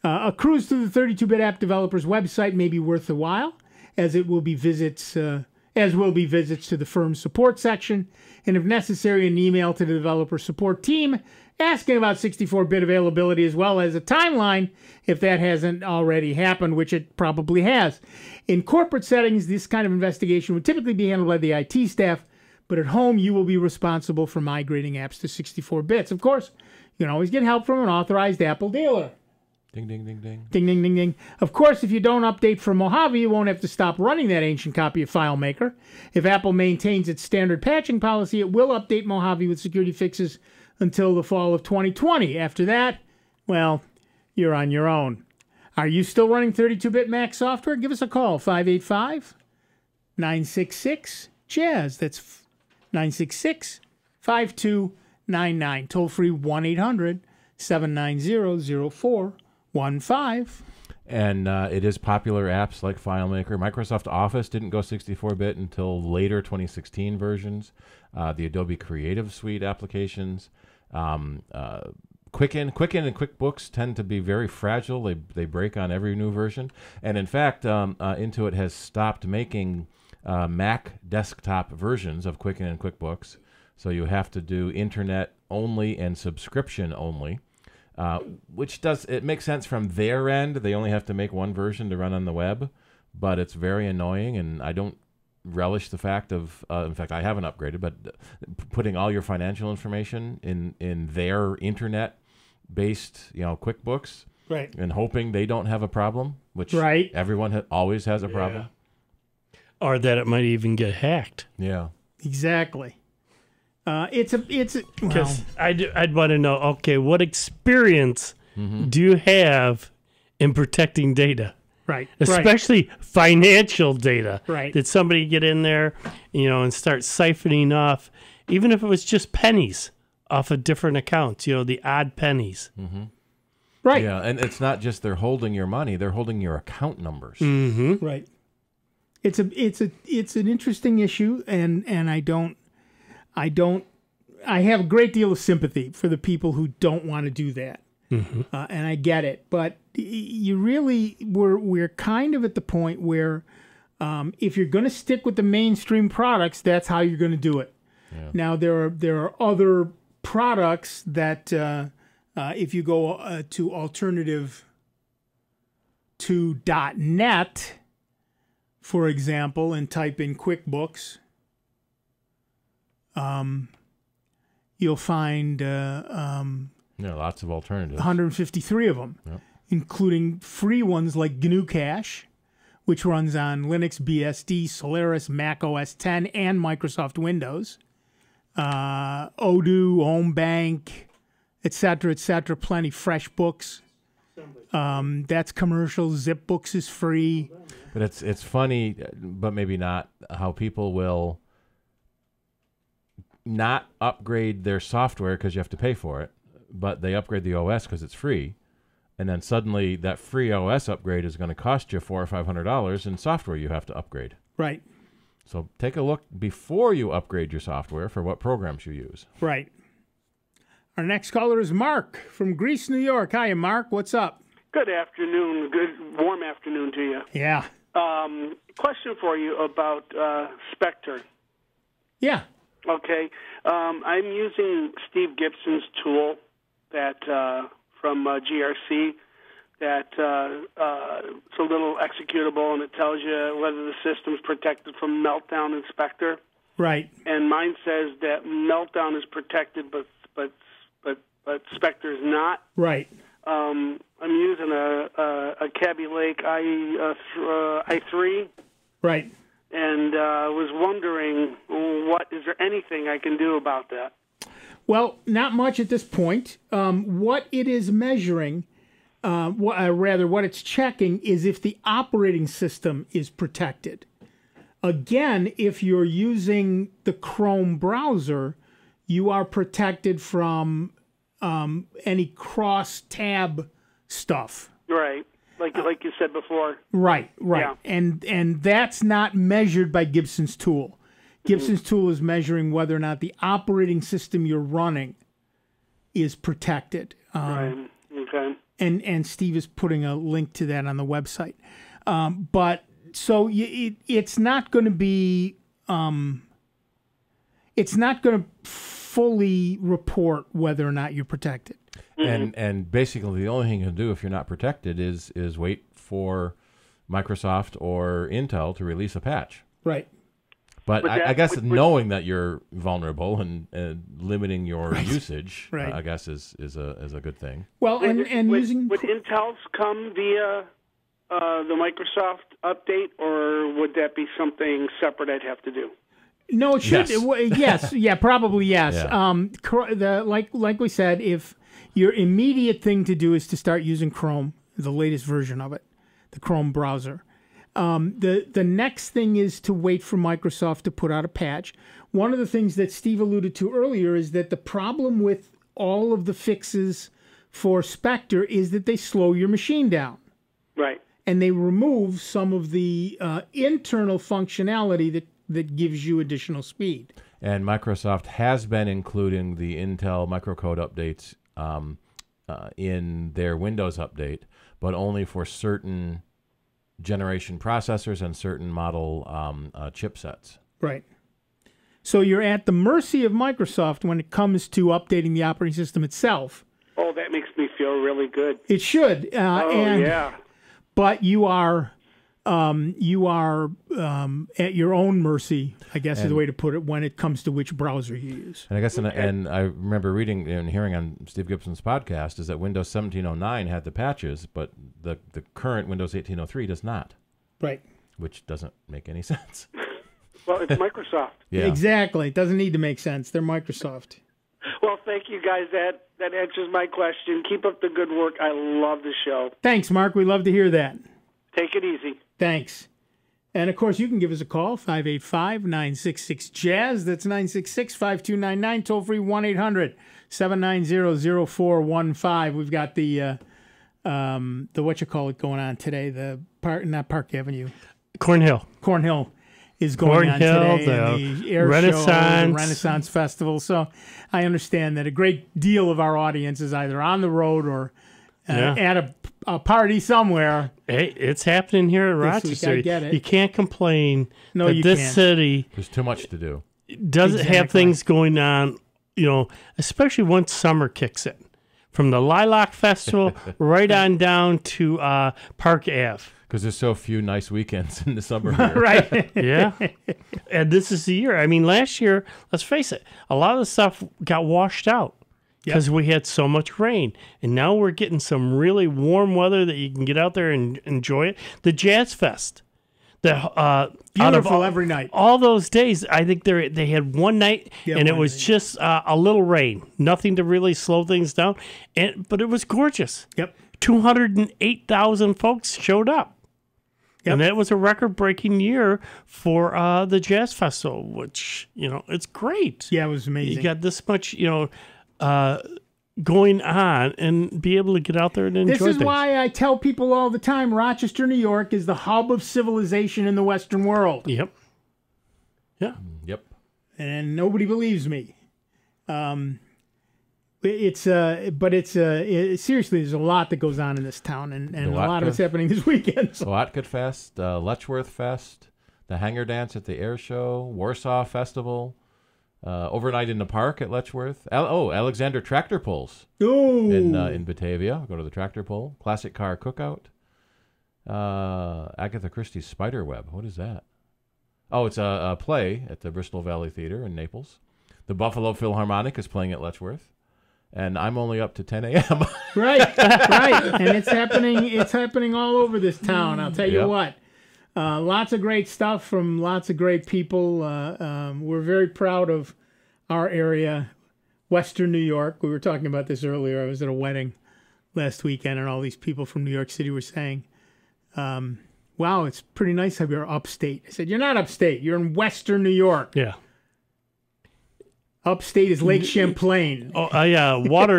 A cruise through the 32-bit app developer's website may be worth a while, as will be visits to the firm's support section, and if necessary, an email to the developer support team asking about 64-bit availability as well as a timeline if that hasn't already happened, which it probably has. In corporate settings, this kind of investigation would typically be handled by the IT staff, but at home, you will be responsible for migrating apps to 64 bits. Of course, you can always get help from an authorized Apple dealer. Ding, ding, ding, ding. Ding, ding, ding, ding. Of course, if you don't update from Mojave, you won't have to stop running that ancient copy of FileMaker. If Apple maintains its standard patching policy, it will update Mojave with security fixes until the fall of 2020. After that, well, you're on your own. Are you still running 32-bit Mac software? Give us a call, 585-966-JAZZ. That's 966-5299. Toll free 1-800-790-0415. And it is popular apps like FileMaker. Microsoft Office didn't go 64-bit until later 2016 versions. The Adobe Creative Suite applications. Quicken and QuickBooks tend to be very fragile. They break on every new version. And in fact, Intuit has stopped making Mac desktop versions of Quicken and QuickBooks. So you have to do internet only and subscription only. Which it makes sense from their end. They only have to make one version to run on the web, but it's very annoying, and I don't relish the fact of, in fact, I haven't upgraded, but putting all your financial information in their internet-based, QuickBooks, right, and hoping they don't have a problem, which right. everyone always has a problem. Or that it might even get hacked. Yeah. Exactly. Because I'd want to know, okay, what experience do you have in protecting data? Right. Especially financial data. Right. Did somebody get in there, and start siphoning off, even if it was just pennies off of different accounts, the odd pennies. Mm-hmm. Right. Yeah, and it's not just they're holding your money, they're holding your account numbers. Mm-hmm. Right. It's an interesting issue, and I have a great deal of sympathy for the people who don't want to do that. Mm-hmm. And I get it. But we're kind of at the point where if you're going to stick with the mainstream products, that's how you're going to do it. Yeah. Now, there are other products that if you go to alternative2.net, for example, and type in QuickBooks, you'll find lots of alternatives. 153 of them, including free ones like GNU Cache, which runs on Linux, BSD, Solaris, Mac OS X, and Microsoft Windows. Odoo, HomeBank, etc., plenty. FreshBooks. That's commercial. ZipBooks is free. But it's funny, but maybe not, how people will not upgrade their software because you have to pay for it, but they upgrade the OS because it's free, and then suddenly that free OS upgrade is going to cost you $400 or $500 in software you have to upgrade. Right. So take a look before you upgrade your software for what programs you use. Right. Our next caller is Mark from Greece, New York. Hi, Mark. What's up? Good afternoon. Good warm afternoon to you. Yeah. Question for you about Spectre. Yeah. Okay. I'm using Steve Gibson's tool that from GRC that it's a little executable, and it tells you whether the system's protected from Meltdown and Spectre. Right. And mine says that Meltdown is protected, but Spectre is not. Right. I'm using a Cabby Lake i3. Right. And was wondering, is there anything I can do about that? Well, not much at this point. What it is measuring, what it's checking, is if the operating system is protected. Again, if you're using the Chrome browser, you are protected from any cross-tab stuff. Right, like you said before. Right. Yeah. And that's not measured by Gibson's tool. Gibson's tool is measuring whether or not the operating system you're running is protected. Right. Okay. And Steve is putting a link to that on the website. But so it's not going to be. It's not going to fully report whether or not you're protected. And basically the only thing you can do if you're not protected is wait for Microsoft or Intel to release a patch. Right. But I guess knowing that you're vulnerable and limiting your usage, I guess is a good thing. Well, would Intel's come via the Microsoft update, or would that be something separate I'd have to do? No, it should. Yes. Yes, probably yes. Yeah. Like we said, if your immediate thing to do is to start using Chrome, the latest version of it, the Chrome browser. The next thing is to wait for Microsoft to put out a patch. One of the things that Steve alluded to earlier is that the problem with all of the fixes for Spectre is that they slow your machine down. Right. And they remove some of the internal functionality that gives you additional speed. And Microsoft has been including the Intel microcode updates in their Windows update, but only for certain generation processors and certain model chipsets. Right. So you're at the mercy of Microsoft when it comes to updating the operating system itself. Oh, that makes me feel really good. It should. Yeah. But you are at your own mercy, I guess is the way to put it, when it comes to which browser you use. And I guess, and I remember reading and hearing on Steve Gibson's podcast is that Windows 1709 had the patches, but the current Windows 1803 does not. Right. Which doesn't make any sense. Well, it's Microsoft. Yeah. Exactly. It doesn't need to make sense. They're Microsoft. Well, thank you, guys. That answers my question. Keep up the good work. I love the show. Thanks, Mark. We love to hear that. Take it easy. Thanks. And, of course, you can give us a call, 585-966-JAZZ. That's 966-5299. Toll-free 1-800-790-0415. We've got the what-you-call-it going on today, not Park Avenue. Cornhill is going on today. The air show, the Renaissance Festival. So I understand that a great deal of our audience is either on the road or at a party somewhere. Hey, it's happening here in Rochester. I get it. You can't complain that this city there's too much to do. Doesn't have things going on, especially once summer kicks in. From the Lilac Festival right on down to Park Ave. Because there's so few nice weekends in the summer here. Right. Yeah. And this is the year. I mean, last year, let's face it, a lot of the stuff got washed out because we had so much rain. And now we're getting some really warm weather that you can get out there and enjoy it. The Jazz Fest. Beautiful every night. All those days, I think they had one night, and it was just a little rain. Nothing to really slow things down. But it was gorgeous. Yep. 208,000 folks showed up. Yep. And that was a record-breaking year for the Jazz Festival, which, it's great. Yeah, it was amazing. You got this much, going on and be able to get out there and enjoy things. This is why I tell people all the time, Rochester, New York is the hub of civilization in the Western world. Yep. Yeah. Yep. And nobody believes me. Seriously, there's a lot that goes on in this town, and a lot of it's happening this weekend. So. Watcott Fest, Letchworth Fest, the Hanger Dance at the Air Show, Warsaw Festival, Overnight in the park at Letchworth. Alexander Tractor Pulls Ooh. in Batavia. Go to the Tractor Pull. Classic Car Cookout. Agatha Christie's Spiderweb. What is that? Oh, it's a play at the Bristol Valley Theater in Naples. The Buffalo Philharmonic is playing at Letchworth. And I'm only up to 10 a.m. Right. And it's happening all over this town. I'll tell you what. Lots of great stuff from lots of great people. We're very proud of our area, Western New York. We were talking about this earlier. I was at a wedding last weekend, and all these people from New York City were saying, wow, it's pretty nice how you're upstate. I said, you're not upstate. You're in Western New York. Yeah. Upstate is Lake Champlain. Watertown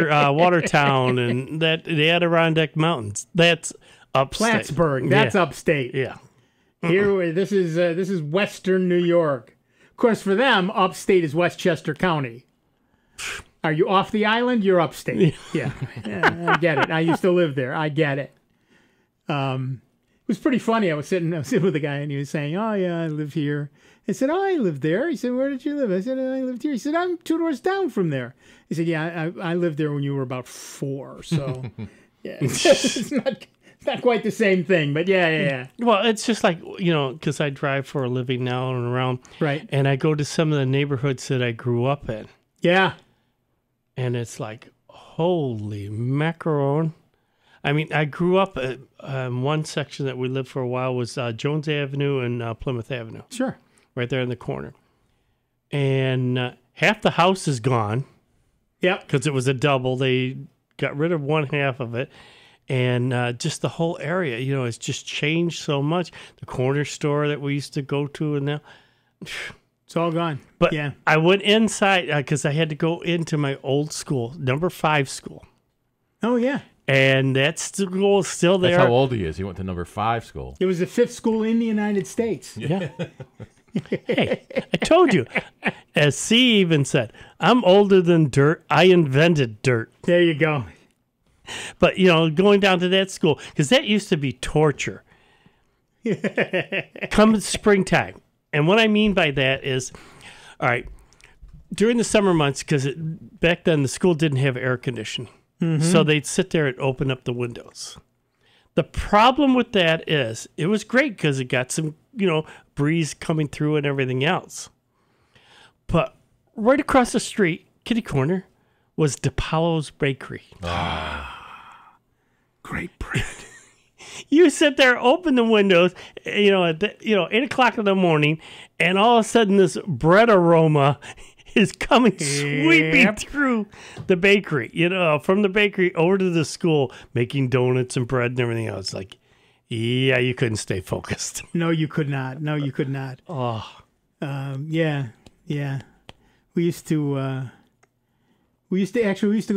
and the Adirondack Mountains. That's upstate. Plattsburgh. That's upstate. Yeah. Here, this is Western New York. Of course, for them, upstate is Westchester County. Are you off the island? You're upstate. Yeah, I get it. I used to live there. I get it. It was pretty funny. I was sitting with a guy, and he was saying, "Oh yeah, I live here." I said, "Oh, I lived there." He said, "Where did you live?" I said, "I lived here." He said, "I'm 2 doors down from there." He said, "Yeah, I lived there when you were about 4." So, yeah, it's not quite the same thing, but yeah. Well, it's just like, because I drive for a living now and around. Right. And I go to some of the neighborhoods that I grew up in. Yeah. And it's like, holy macaron. I mean, I grew up at one section that we lived for a while was Jones Avenue and Plymouth Avenue. Sure. Right there in the corner. And half the house is gone. Yep. Because it was a double. They got rid of one half of it. And just the whole area, it's just changed so much. The corner store that we used to go to, and now it's all gone. But yeah. I went inside because I had to go into my old school, number 5 school. Oh, yeah. And that school is still there. That's how old he is. He went to number 5 school. It was the 5th school in the United States. Yeah. Hey, I told you. As C even said, I'm older than dirt. I invented dirt. There you go. But, going down to that school, because that used to be torture. Come springtime. And what I mean by that is, all right, during the summer months, because back then the school didn't have air conditioning. Mm-hmm. So they'd sit there and open up the windows. The problem with that is it was great because it got some, breeze coming through and everything else. But right across the street, kitty corner, was DePaulo's Bakery. Great bread. You sit there, open the windows, at 8 o'clock in the morning, and all of a sudden this bread aroma is coming sweeping through the bakery, from the bakery over to the school, making donuts and bread and everything else. Like, yeah, you couldn't stay focused. No, you could not. Oh. Yeah. We used to go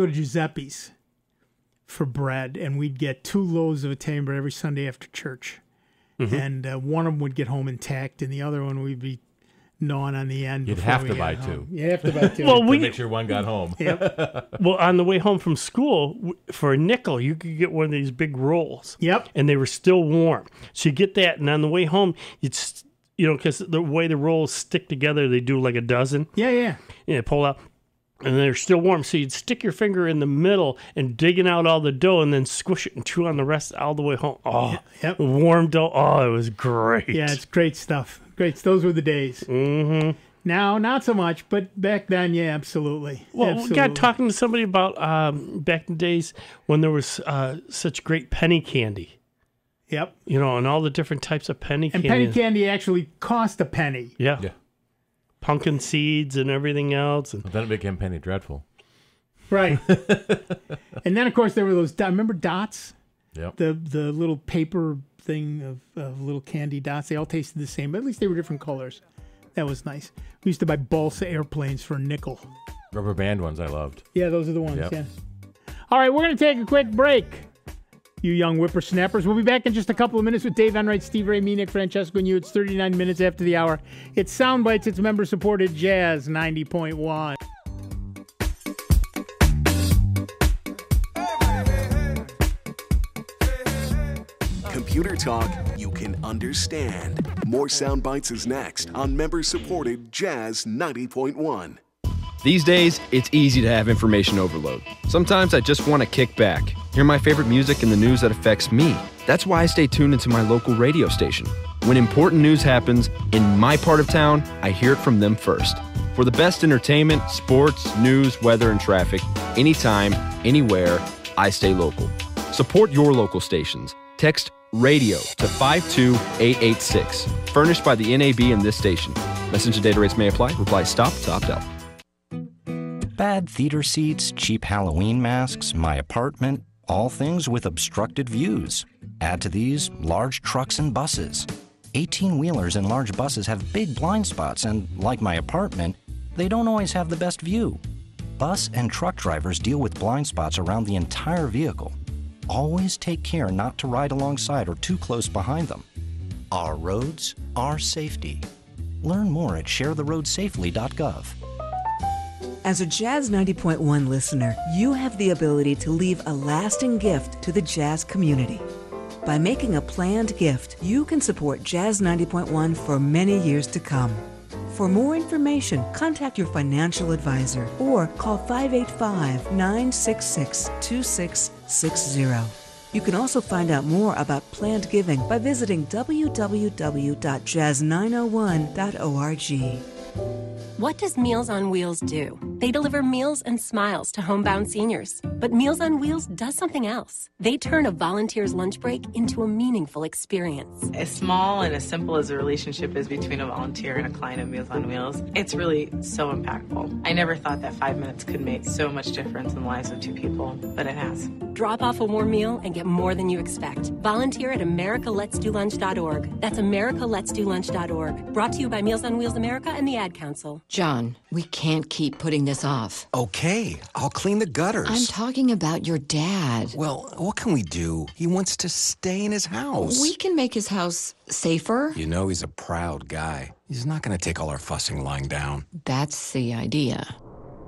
to Giuseppe's for bread, and we'd get 2 loaves of Italian bread every Sunday after church. Mm-hmm. And one of them would get home intact, and the other one we'd be gnawing on the end. You'd have to buy 2. You have to buy 2. Well, to make sure one got home. Yep. Well, on the way home from school, for a nickel, you could get one of these big rolls. Yep. And they were still warm. So you get that, and on the way home, because the way the rolls stick together, they do like a dozen. Yeah. Yeah, pull out. And they're still warm, so you'd stick your finger in the middle and digging out all the dough and then squish it and chew on the rest all the way home. Oh, yep. Warm dough. Oh, it was great. Yeah, it's great stuff. Those were the days. Mm-hmm. Now, not so much, but back then, yeah, absolutely. Well, we got talking to somebody about back in the days when there was such great penny candy. Yep. And all the different types of penny candy. And penny candy actually cost a penny. Yeah. Pumpkin seeds and everything else. And then it became Penny Dreadful. Right. And then, of course, there were those, remember dots? Yep. The little paper thing of little candy dots. They all tasted the same, but at least they were different colors. That was nice. We used to buy balsa airplanes for a nickel. Rubber band ones I loved. Yeah, those are the ones, Yep. yeah. All right, we're going to take a quick break. You young whippersnappers. We'll be back in just a couple of minutes with Dave Enright, Steve Ray, me, Nick Francesco, and you. It's 39 minutes after the hour. It's Sound Bytes. It's member-supported Jazz 90.1. Computer talk you can understand. More Sound Bytes is next on member-supported Jazz 90.1. These days, it's easy to have information overload. Sometimes I just want to kick back, hear my favorite music and the news that affects me. That's why I stay tuned into my local radio station. When important news happens in my part of town, I hear it from them first. For the best entertainment, sports, news, weather, and traffic, anytime, anywhere, I stay local. Support your local stations. Text RADIO to 52886. Furnished by the NAB and this station. Message and data rates may apply. Reply STOP to opt out. Bad theater seats, cheap Halloween masks, my apartment, all things with obstructed views. Add to these large trucks and buses. 18-wheelers and large buses have big blind spots, and like my apartment, they don't always have the best view. Bus and truck drivers deal with blind spots around the entire vehicle. Always take care not to ride alongside or too close behind them. Our roads, our safety. Learn more at sharetheroadsafely.gov. As a Jazz 90.1 listener, you have the ability to leave a lasting gift to the jazz community. By making a planned gift, you can support Jazz 90.1 for many years to come. For more information, contact your financial advisor or call 585-966-2660. You can also find out more about planned giving by visiting www.jazz901.org. What does Meals on Wheels do? They deliver meals and smiles to homebound seniors. But Meals on Wheels does something else. They turn a volunteer's lunch break into a meaningful experience. As small and as simple as a relationship is between a volunteer and a client of Meals on Wheels, it's really so impactful. I never thought that 5 minutes could make so much difference in the lives of two people, but it has. Drop off a warm meal and get more than you expect. Volunteer at americaletsdolunch.org. That's americaletsdolunch.org. Brought to you by Meals on Wheels America and the Ad Council. John, we can't keep putting this off. Okay, I'll clean the gutters. I'm talking about your dad. Well, what can we do? He wants to stay in his house. We can make his house safer. You know he's a proud guy. He's not going to take all our fussing lying down. That's the idea.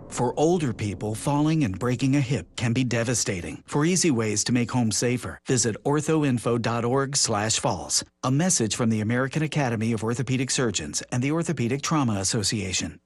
For older people, falling and breaking a hip can be devastating. For easy ways to make home safer, visit orthoinfo.org/falls. A message from the American Academy of Orthopedic Surgeons and the Orthopedic Trauma Association.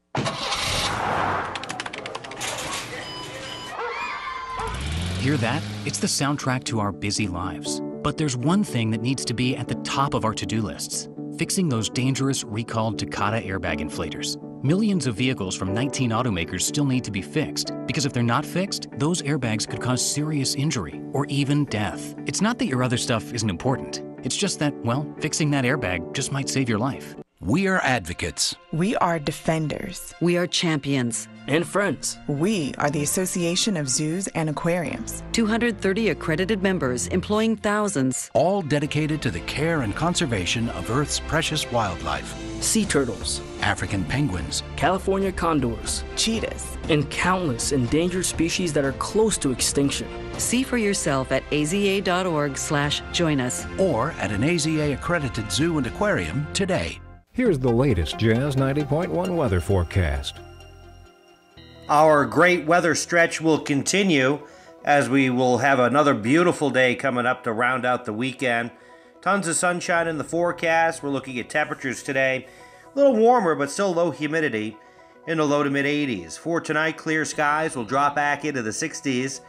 Hear that? It's the soundtrack to our busy lives. But there's one thing that needs to be at the top of our to-do lists: fixing those dangerous recalled Takata airbag inflators. Millions of vehicles from 19 automakers still need to be fixed, because if they're not fixed, those airbags could cause serious injury or even death. It's not that your other stuff isn't important. It's just that, well, fixing that airbag just might save your life. We are advocates. We are defenders. We are champions. And friends. We are the Association of Zoos and Aquariums. 230 accredited members employing thousands. All dedicated to the care and conservation of Earth's precious wildlife. Sea turtles. African penguins. California condors. Cheetahs. And countless endangered species that are close to extinction. See for yourself at aza.org/join us. Or at an AZA accredited zoo and aquarium today. Here's the latest Jazz 90.1 weather forecast. Our great weather stretch will continue as we will have another beautiful day coming up to round out the weekend. Tons of sunshine in the forecast. We're looking at temperatures today. A little warmer, but still low humidity in the low to mid 80s. For tonight, clear skies will drop back into the 60s.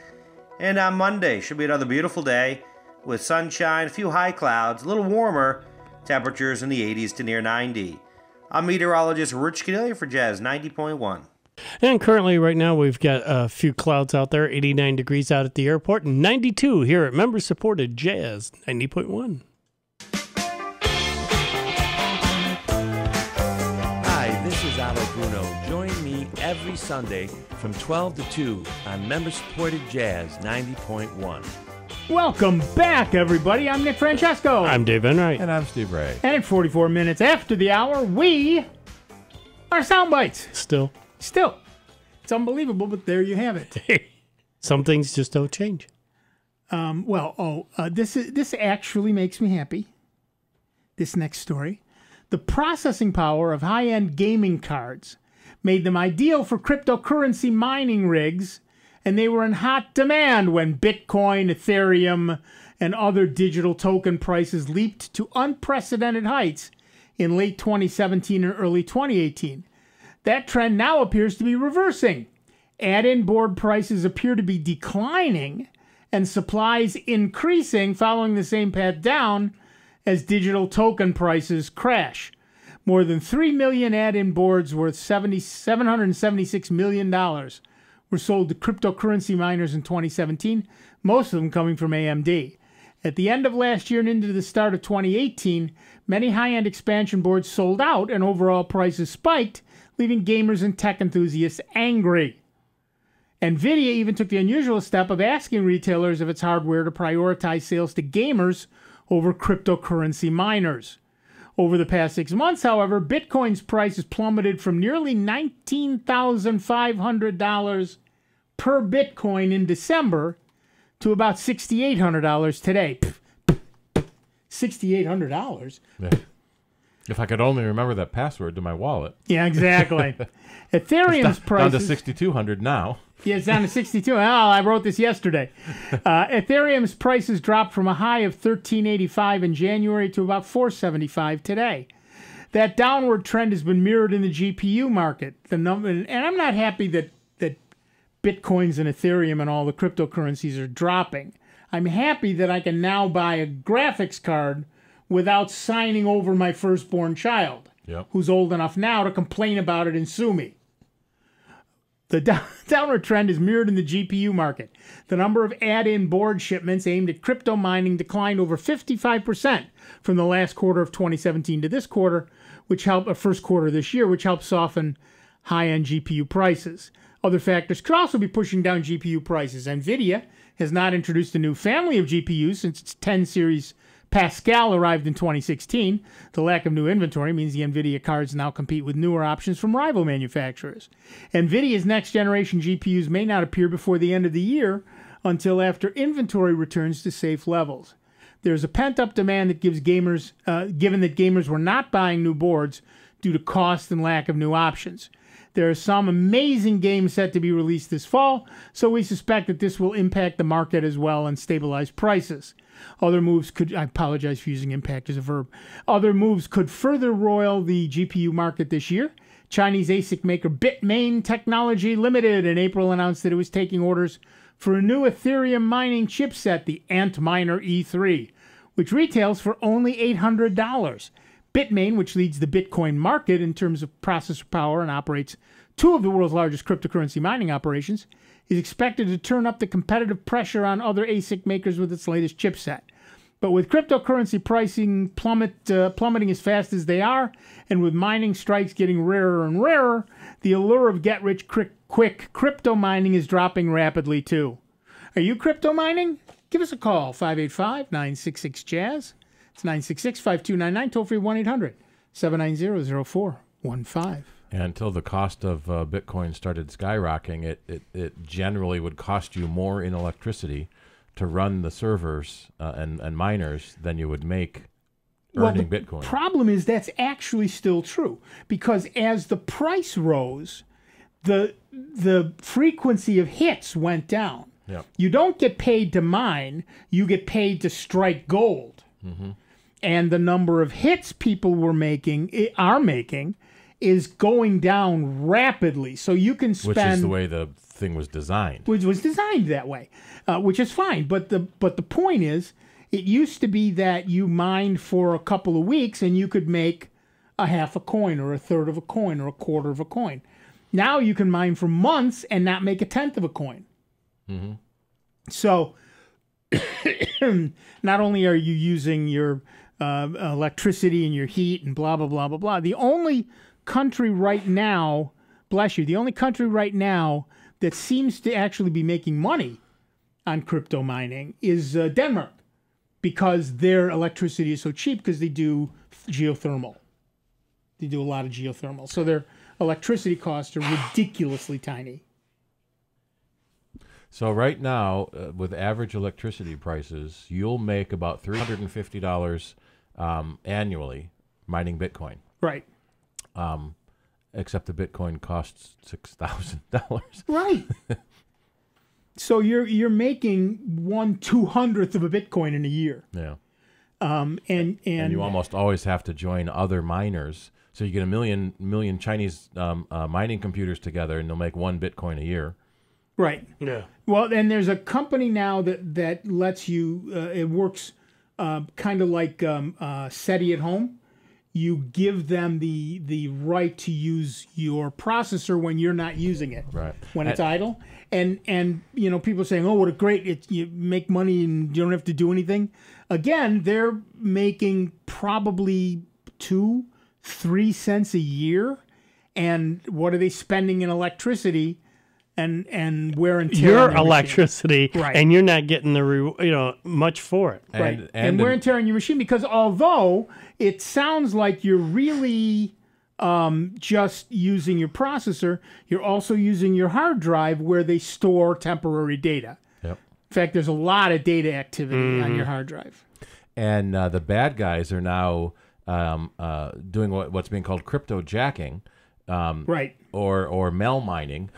And on Monday, should be another beautiful day with sunshine, a few high clouds, a little warmer, temperatures in the 80s to near 90. I'm meteorologist Rich Cornelia for Jazz 90.1. And currently, right now, we've got a few clouds out there, 89 degrees out at the airport, and 92 here at member-supported Jazz 90.1. Hi, this is Alo Bruno. Join me every Sunday from 12 to 2 on member-supported Jazz 90.1. Welcome back, everybody. I'm Nick Francesco. I'm Dave Enright. And I'm Steve Ray. And 44 minutes after the hour, we are Sound Bytes. Still. It's unbelievable, but there you have it. Some things just don't change. This actually makes me happy. This next story. The processing power of high-end gaming cards made them ideal for cryptocurrency mining rigs, and they were in hot demand when Bitcoin, Ethereum, and other digital token prices leaped to unprecedented heights in late 2017 and early 2018. That trend now appears to be reversing. Add-in board prices appear to be declining and supplies increasing, following the same path down as digital token prices crash. More than 3 million add-in boards worth $776 million were sold to cryptocurrency miners in 2017, most of them coming from AMD. At the end of last year and into the start of 2018, many high-end expansion boards sold out and overall prices spiked, leaving gamers and tech enthusiasts angry. NVIDIA even took the unusual step of asking retailers of its hardware to prioritize sales to gamers over cryptocurrency miners. Over the past 6 months, however, Bitcoin's price has plummeted from nearly $19,500 per Bitcoin in December to about $6,800 today. $6,800? Yeah. If I could only remember that password to my wallet. Yeah, exactly. Ethereum's prices... Down to 6,200 now. Yeah, it's down to 62. Oh, I wrote this yesterday. Ethereum's prices dropped from a high of $13.85 in January to about $4.75 today. That downward trend has been mirrored in the GPU market. And I'm not happy that Bitcoins and Ethereum and all the cryptocurrencies are dropping. I'm happy that I can now buy a graphics card without signing over my firstborn child, who's old enough now to complain about it and sue me. The downward trend is mirrored in the GPU market. The number of add-in board shipments aimed at crypto mining declined over 55% from the last quarter of 2017 to this quarter, which helped first quarter this year, which helped soften high-end GPU prices. Other factors could also be pushing down GPU prices. NVIDIA has not introduced a new family of GPUs since its 10 series Pascal arrived in 2016. The lack of new inventory means the NVIDIA cards now compete with newer options from rival manufacturers. NVIDIA's next-generation GPUs may not appear before the end of the year until after inventory returns to safe levels. There's a pent-up demand that gives gamers, given that gamers were not buying new boards due to cost and lack of new options. There are some amazing games set to be released this fall, so we suspect that this will impact the market as well and stabilize prices. Other moves could, I apologize for using impact as a verb. Other moves could further roil the GPU market this year. Chinese ASIC maker Bitmain Technology Limited in April announced that it was taking orders for a new Ethereum mining chipset, the Antminer E3, which retails for only $800. Bitmain, which leads the Bitcoin market in terms of processor power and operates two of the world's largest cryptocurrency mining operations, is expected to turn up the competitive pressure on other ASIC makers with its latest chipset. But with cryptocurrency pricing plummeting as fast as they are, and with mining strikes getting rarer and rarer, the allure of get-rich-quick crypto mining is dropping rapidly too. Are you crypto mining? Give us a call, 585-966-JAZZ. It's 966-5299, toll-free 1-800-790-0415. And until the cost of Bitcoin started skyrocketing, it generally would cost you more in electricity to run the servers and miners than you would make earning Bitcoin. The problem is that's actually still true, because as the price rose, the frequency of hits went down. Yep. You don't get paid to mine, you get paid to strike gold. Mm-hmm. And the number of hits people are making is going down rapidly. So you can spend... Which is the way the thing was designed. Which was designed that way, which is fine. But the point is, it used to be that you mined for a couple of weeks and you could make a half a coin or a third of a coin or a quarter of a coin. Now you can mine for months and not make a tenth of a coin. Mm-hmm. So not only are you using your electricity and your heat and blah, blah, blah, blah, blah. The only country right now, bless you, the only country right now that seems to actually be making money on crypto mining is Denmark, because their electricity is so cheap because they do geothermal. They do a lot of geothermal. So their electricity costs are ridiculously tiny. So right now, with average electricity prices, you'll make about $350 annually mining Bitcoin. Right. Except the Bitcoin costs $6,000. Right. So you're making 1/200th of a Bitcoin in a year. Yeah. And you almost always have to join other miners. So you get a million Chinese mining computers together, and they'll make 1 Bitcoin a year. Right. Yeah. Well, and there's a company now that lets you. It works kind of like SETI at home. You give them the right to use your processor when you're not using it. Right. When it's idle. And people are saying, oh, what a great, you make money and you don't have to do anything. Again, they're making probably 2-3 cents a year. And what are they spending in electricity and wear and tear? Your electricity, right. And you're not getting the much for it. Right. And wear and tear on your machine, because although it sounds like you're really just using your processor, you're also using your hard drive where they store temporary data. Yep. In fact, there's a lot of data activity on your hard drive. And the bad guys are now doing what's being called crypto jacking. Right. Or mail mining.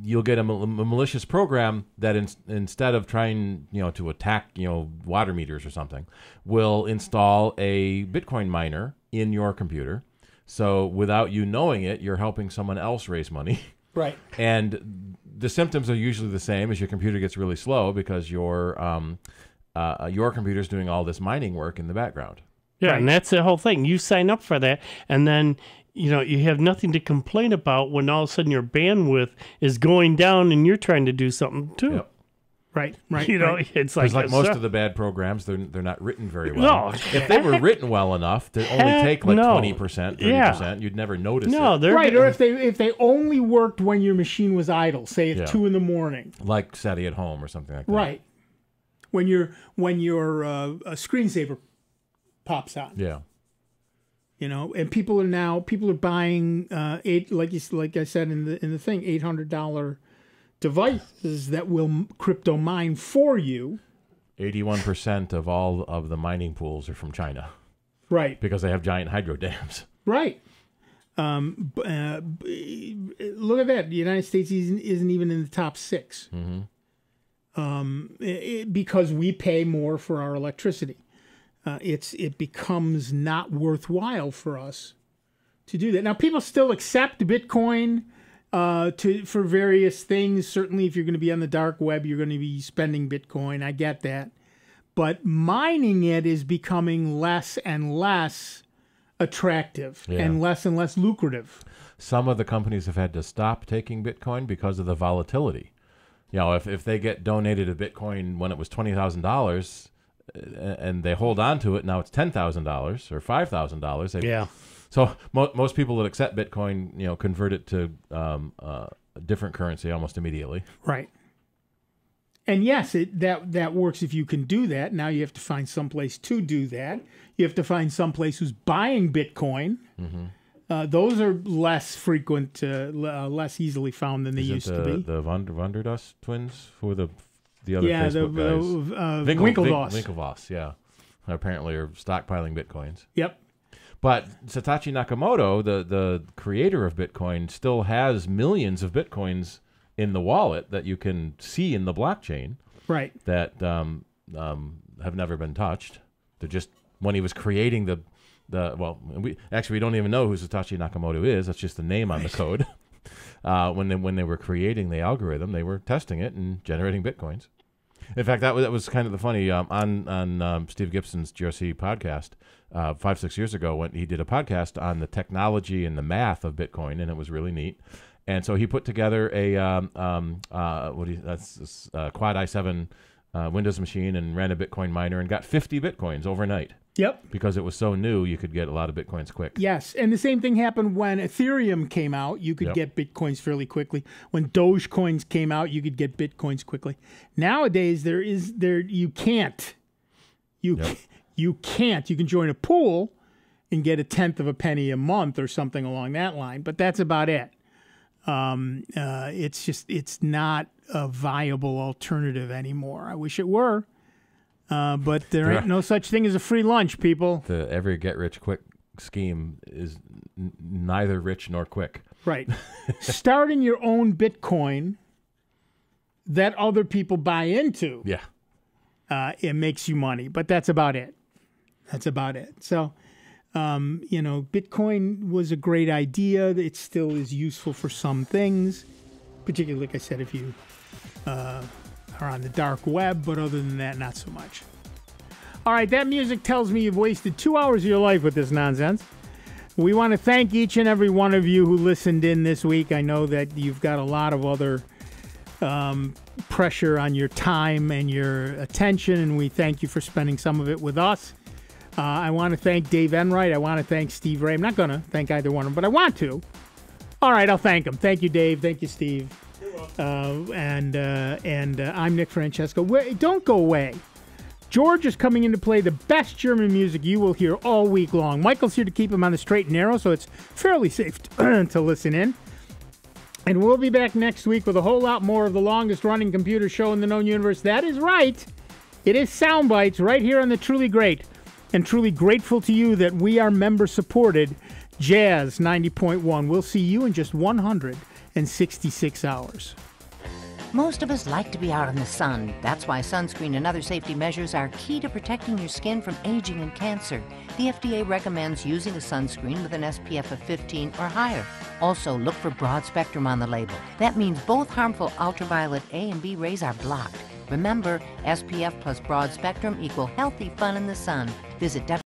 You'll get a malicious program that instead of trying to attack water meters or something, will install a Bitcoin miner in your computer. So without you knowing it, you're helping someone else raise money. Right. And the symptoms are usually the same as your computer gets really slow because your computer's doing all this mining work in the background. Yeah, Right. and that's the whole thing. You sign up for that, and then you have nothing to complain about when all of a sudden your bandwidth is going down and you're trying to do something too. Yep. Right. It's like most of the bad programs, they're not written very well. No, if they were written well enough to only take like 20%, 30%, you'd never notice it. they're right. Or if they only worked when your machine was idle, say at 2 a.m, like SETI at home or something like that. right? When your screensaver pops on. Yeah. And people are buying like I said in the thing, $800 devices that will crypto mine for you. 81% of all of the mining pools are from China. Right. Because they have giant hydro dams. Right. Look at that. The United States isn't even in the top 6. Mm-hmm. Because we pay more for our electricity. It becomes not worthwhile for us to do that. Now, people still accept Bitcoin for various things. Certainly, if you're going to be on the dark web, you're going to be spending Bitcoin. I get that. But mining it is becoming less and less attractive and less lucrative. Some of the companies have had to stop taking Bitcoin because of the volatility. If they get donated a Bitcoin when it was $20,000 and they hold on to it, now it's $10,000 or $5,000. Yeah. So most people that accept Bitcoin, convert it to a different currency almost immediately. Right. And yes, that works if you can do that. Now you have to find someplace to do that. You have to find someplace who's buying Bitcoin. Mm-hmm. Those are less frequent, less easily found than they used to be. The Vanderdas twins, who are the other Facebook guys? Winklevoss. Yeah. Apparently are stockpiling Bitcoins. Yep. But Satoshi Nakamoto, the creator of Bitcoin, still has millions of Bitcoins in the wallet that you can see in the blockchain. Right. That have never been touched. They're just, when he was creating we don't even know who Satoshi Nakamoto is. That's just the name on the code. When they were creating the algorithm, they were testing it and generating Bitcoins. In fact, that was kind of the funny on Steve Gibson's GRC podcast 5-6 years ago, when he did a podcast on the technology and the math of Bitcoin, and it was really neat. And so he put together a quad i7 Windows machine and ran a Bitcoin miner and got 50 Bitcoins overnight. Yep. Because it was so new, you could get a lot of Bitcoins quick. Yes, and the same thing happened when Ethereum came out. You could get Bitcoins fairly quickly. When Dogecoins came out, you could get Bitcoins quickly. Nowadays, you can't. You can't. You can join a pool and get 1/10 of a penny a month or something along that line, but that's about it. It's not a viable alternative anymore. I wish it were. But there ain't no such thing as a free lunch, people. The every get-rich-quick scheme is neither rich nor quick. Right. Starting your own Bitcoin that other people buy into, it makes you money. But that's about it. So Bitcoin was a great idea. It still is useful for some things, particularly, like I said, if you are on the dark web, but other than that, not so much. All right, that music tells me you've wasted 2 hours of your life with this nonsense. We want to thank each and every one of you who listened in this week. I know that you've got a lot of other pressure on your time and your attention, and we thank you for spending some of it with us. I want to thank Dave Enright. I want to thank Steve Ray. I'm not going to thank either one of them, but I want to. All right, I'll thank them. Thank you, Dave. Thank you, Steve. You're welcome. I'm Nick Francesco. Don't go away. George is coming in to play the best German music you will hear all week long. Michael's here to keep him on the straight and narrow, so it's fairly safe to listen in. And we'll be back next week with a whole lot more of the longest-running computer show in the known universe. That is right. It is Sound Bytes right here on the Truly Great. And truly grateful to you that we are member-supported Jazz 90.1. We'll see you in just 166 hours. Most of us like to be out in the sun. That's why sunscreen and other safety measures are key to protecting your skin from aging and cancer. The FDA recommends using a sunscreen with an SPF of 15 or higher. Also, look for broad spectrum on the label. That means both harmful ultraviolet A and B rays are blocked. Remember, SPF plus broad spectrum equal healthy fun in the sun. Visit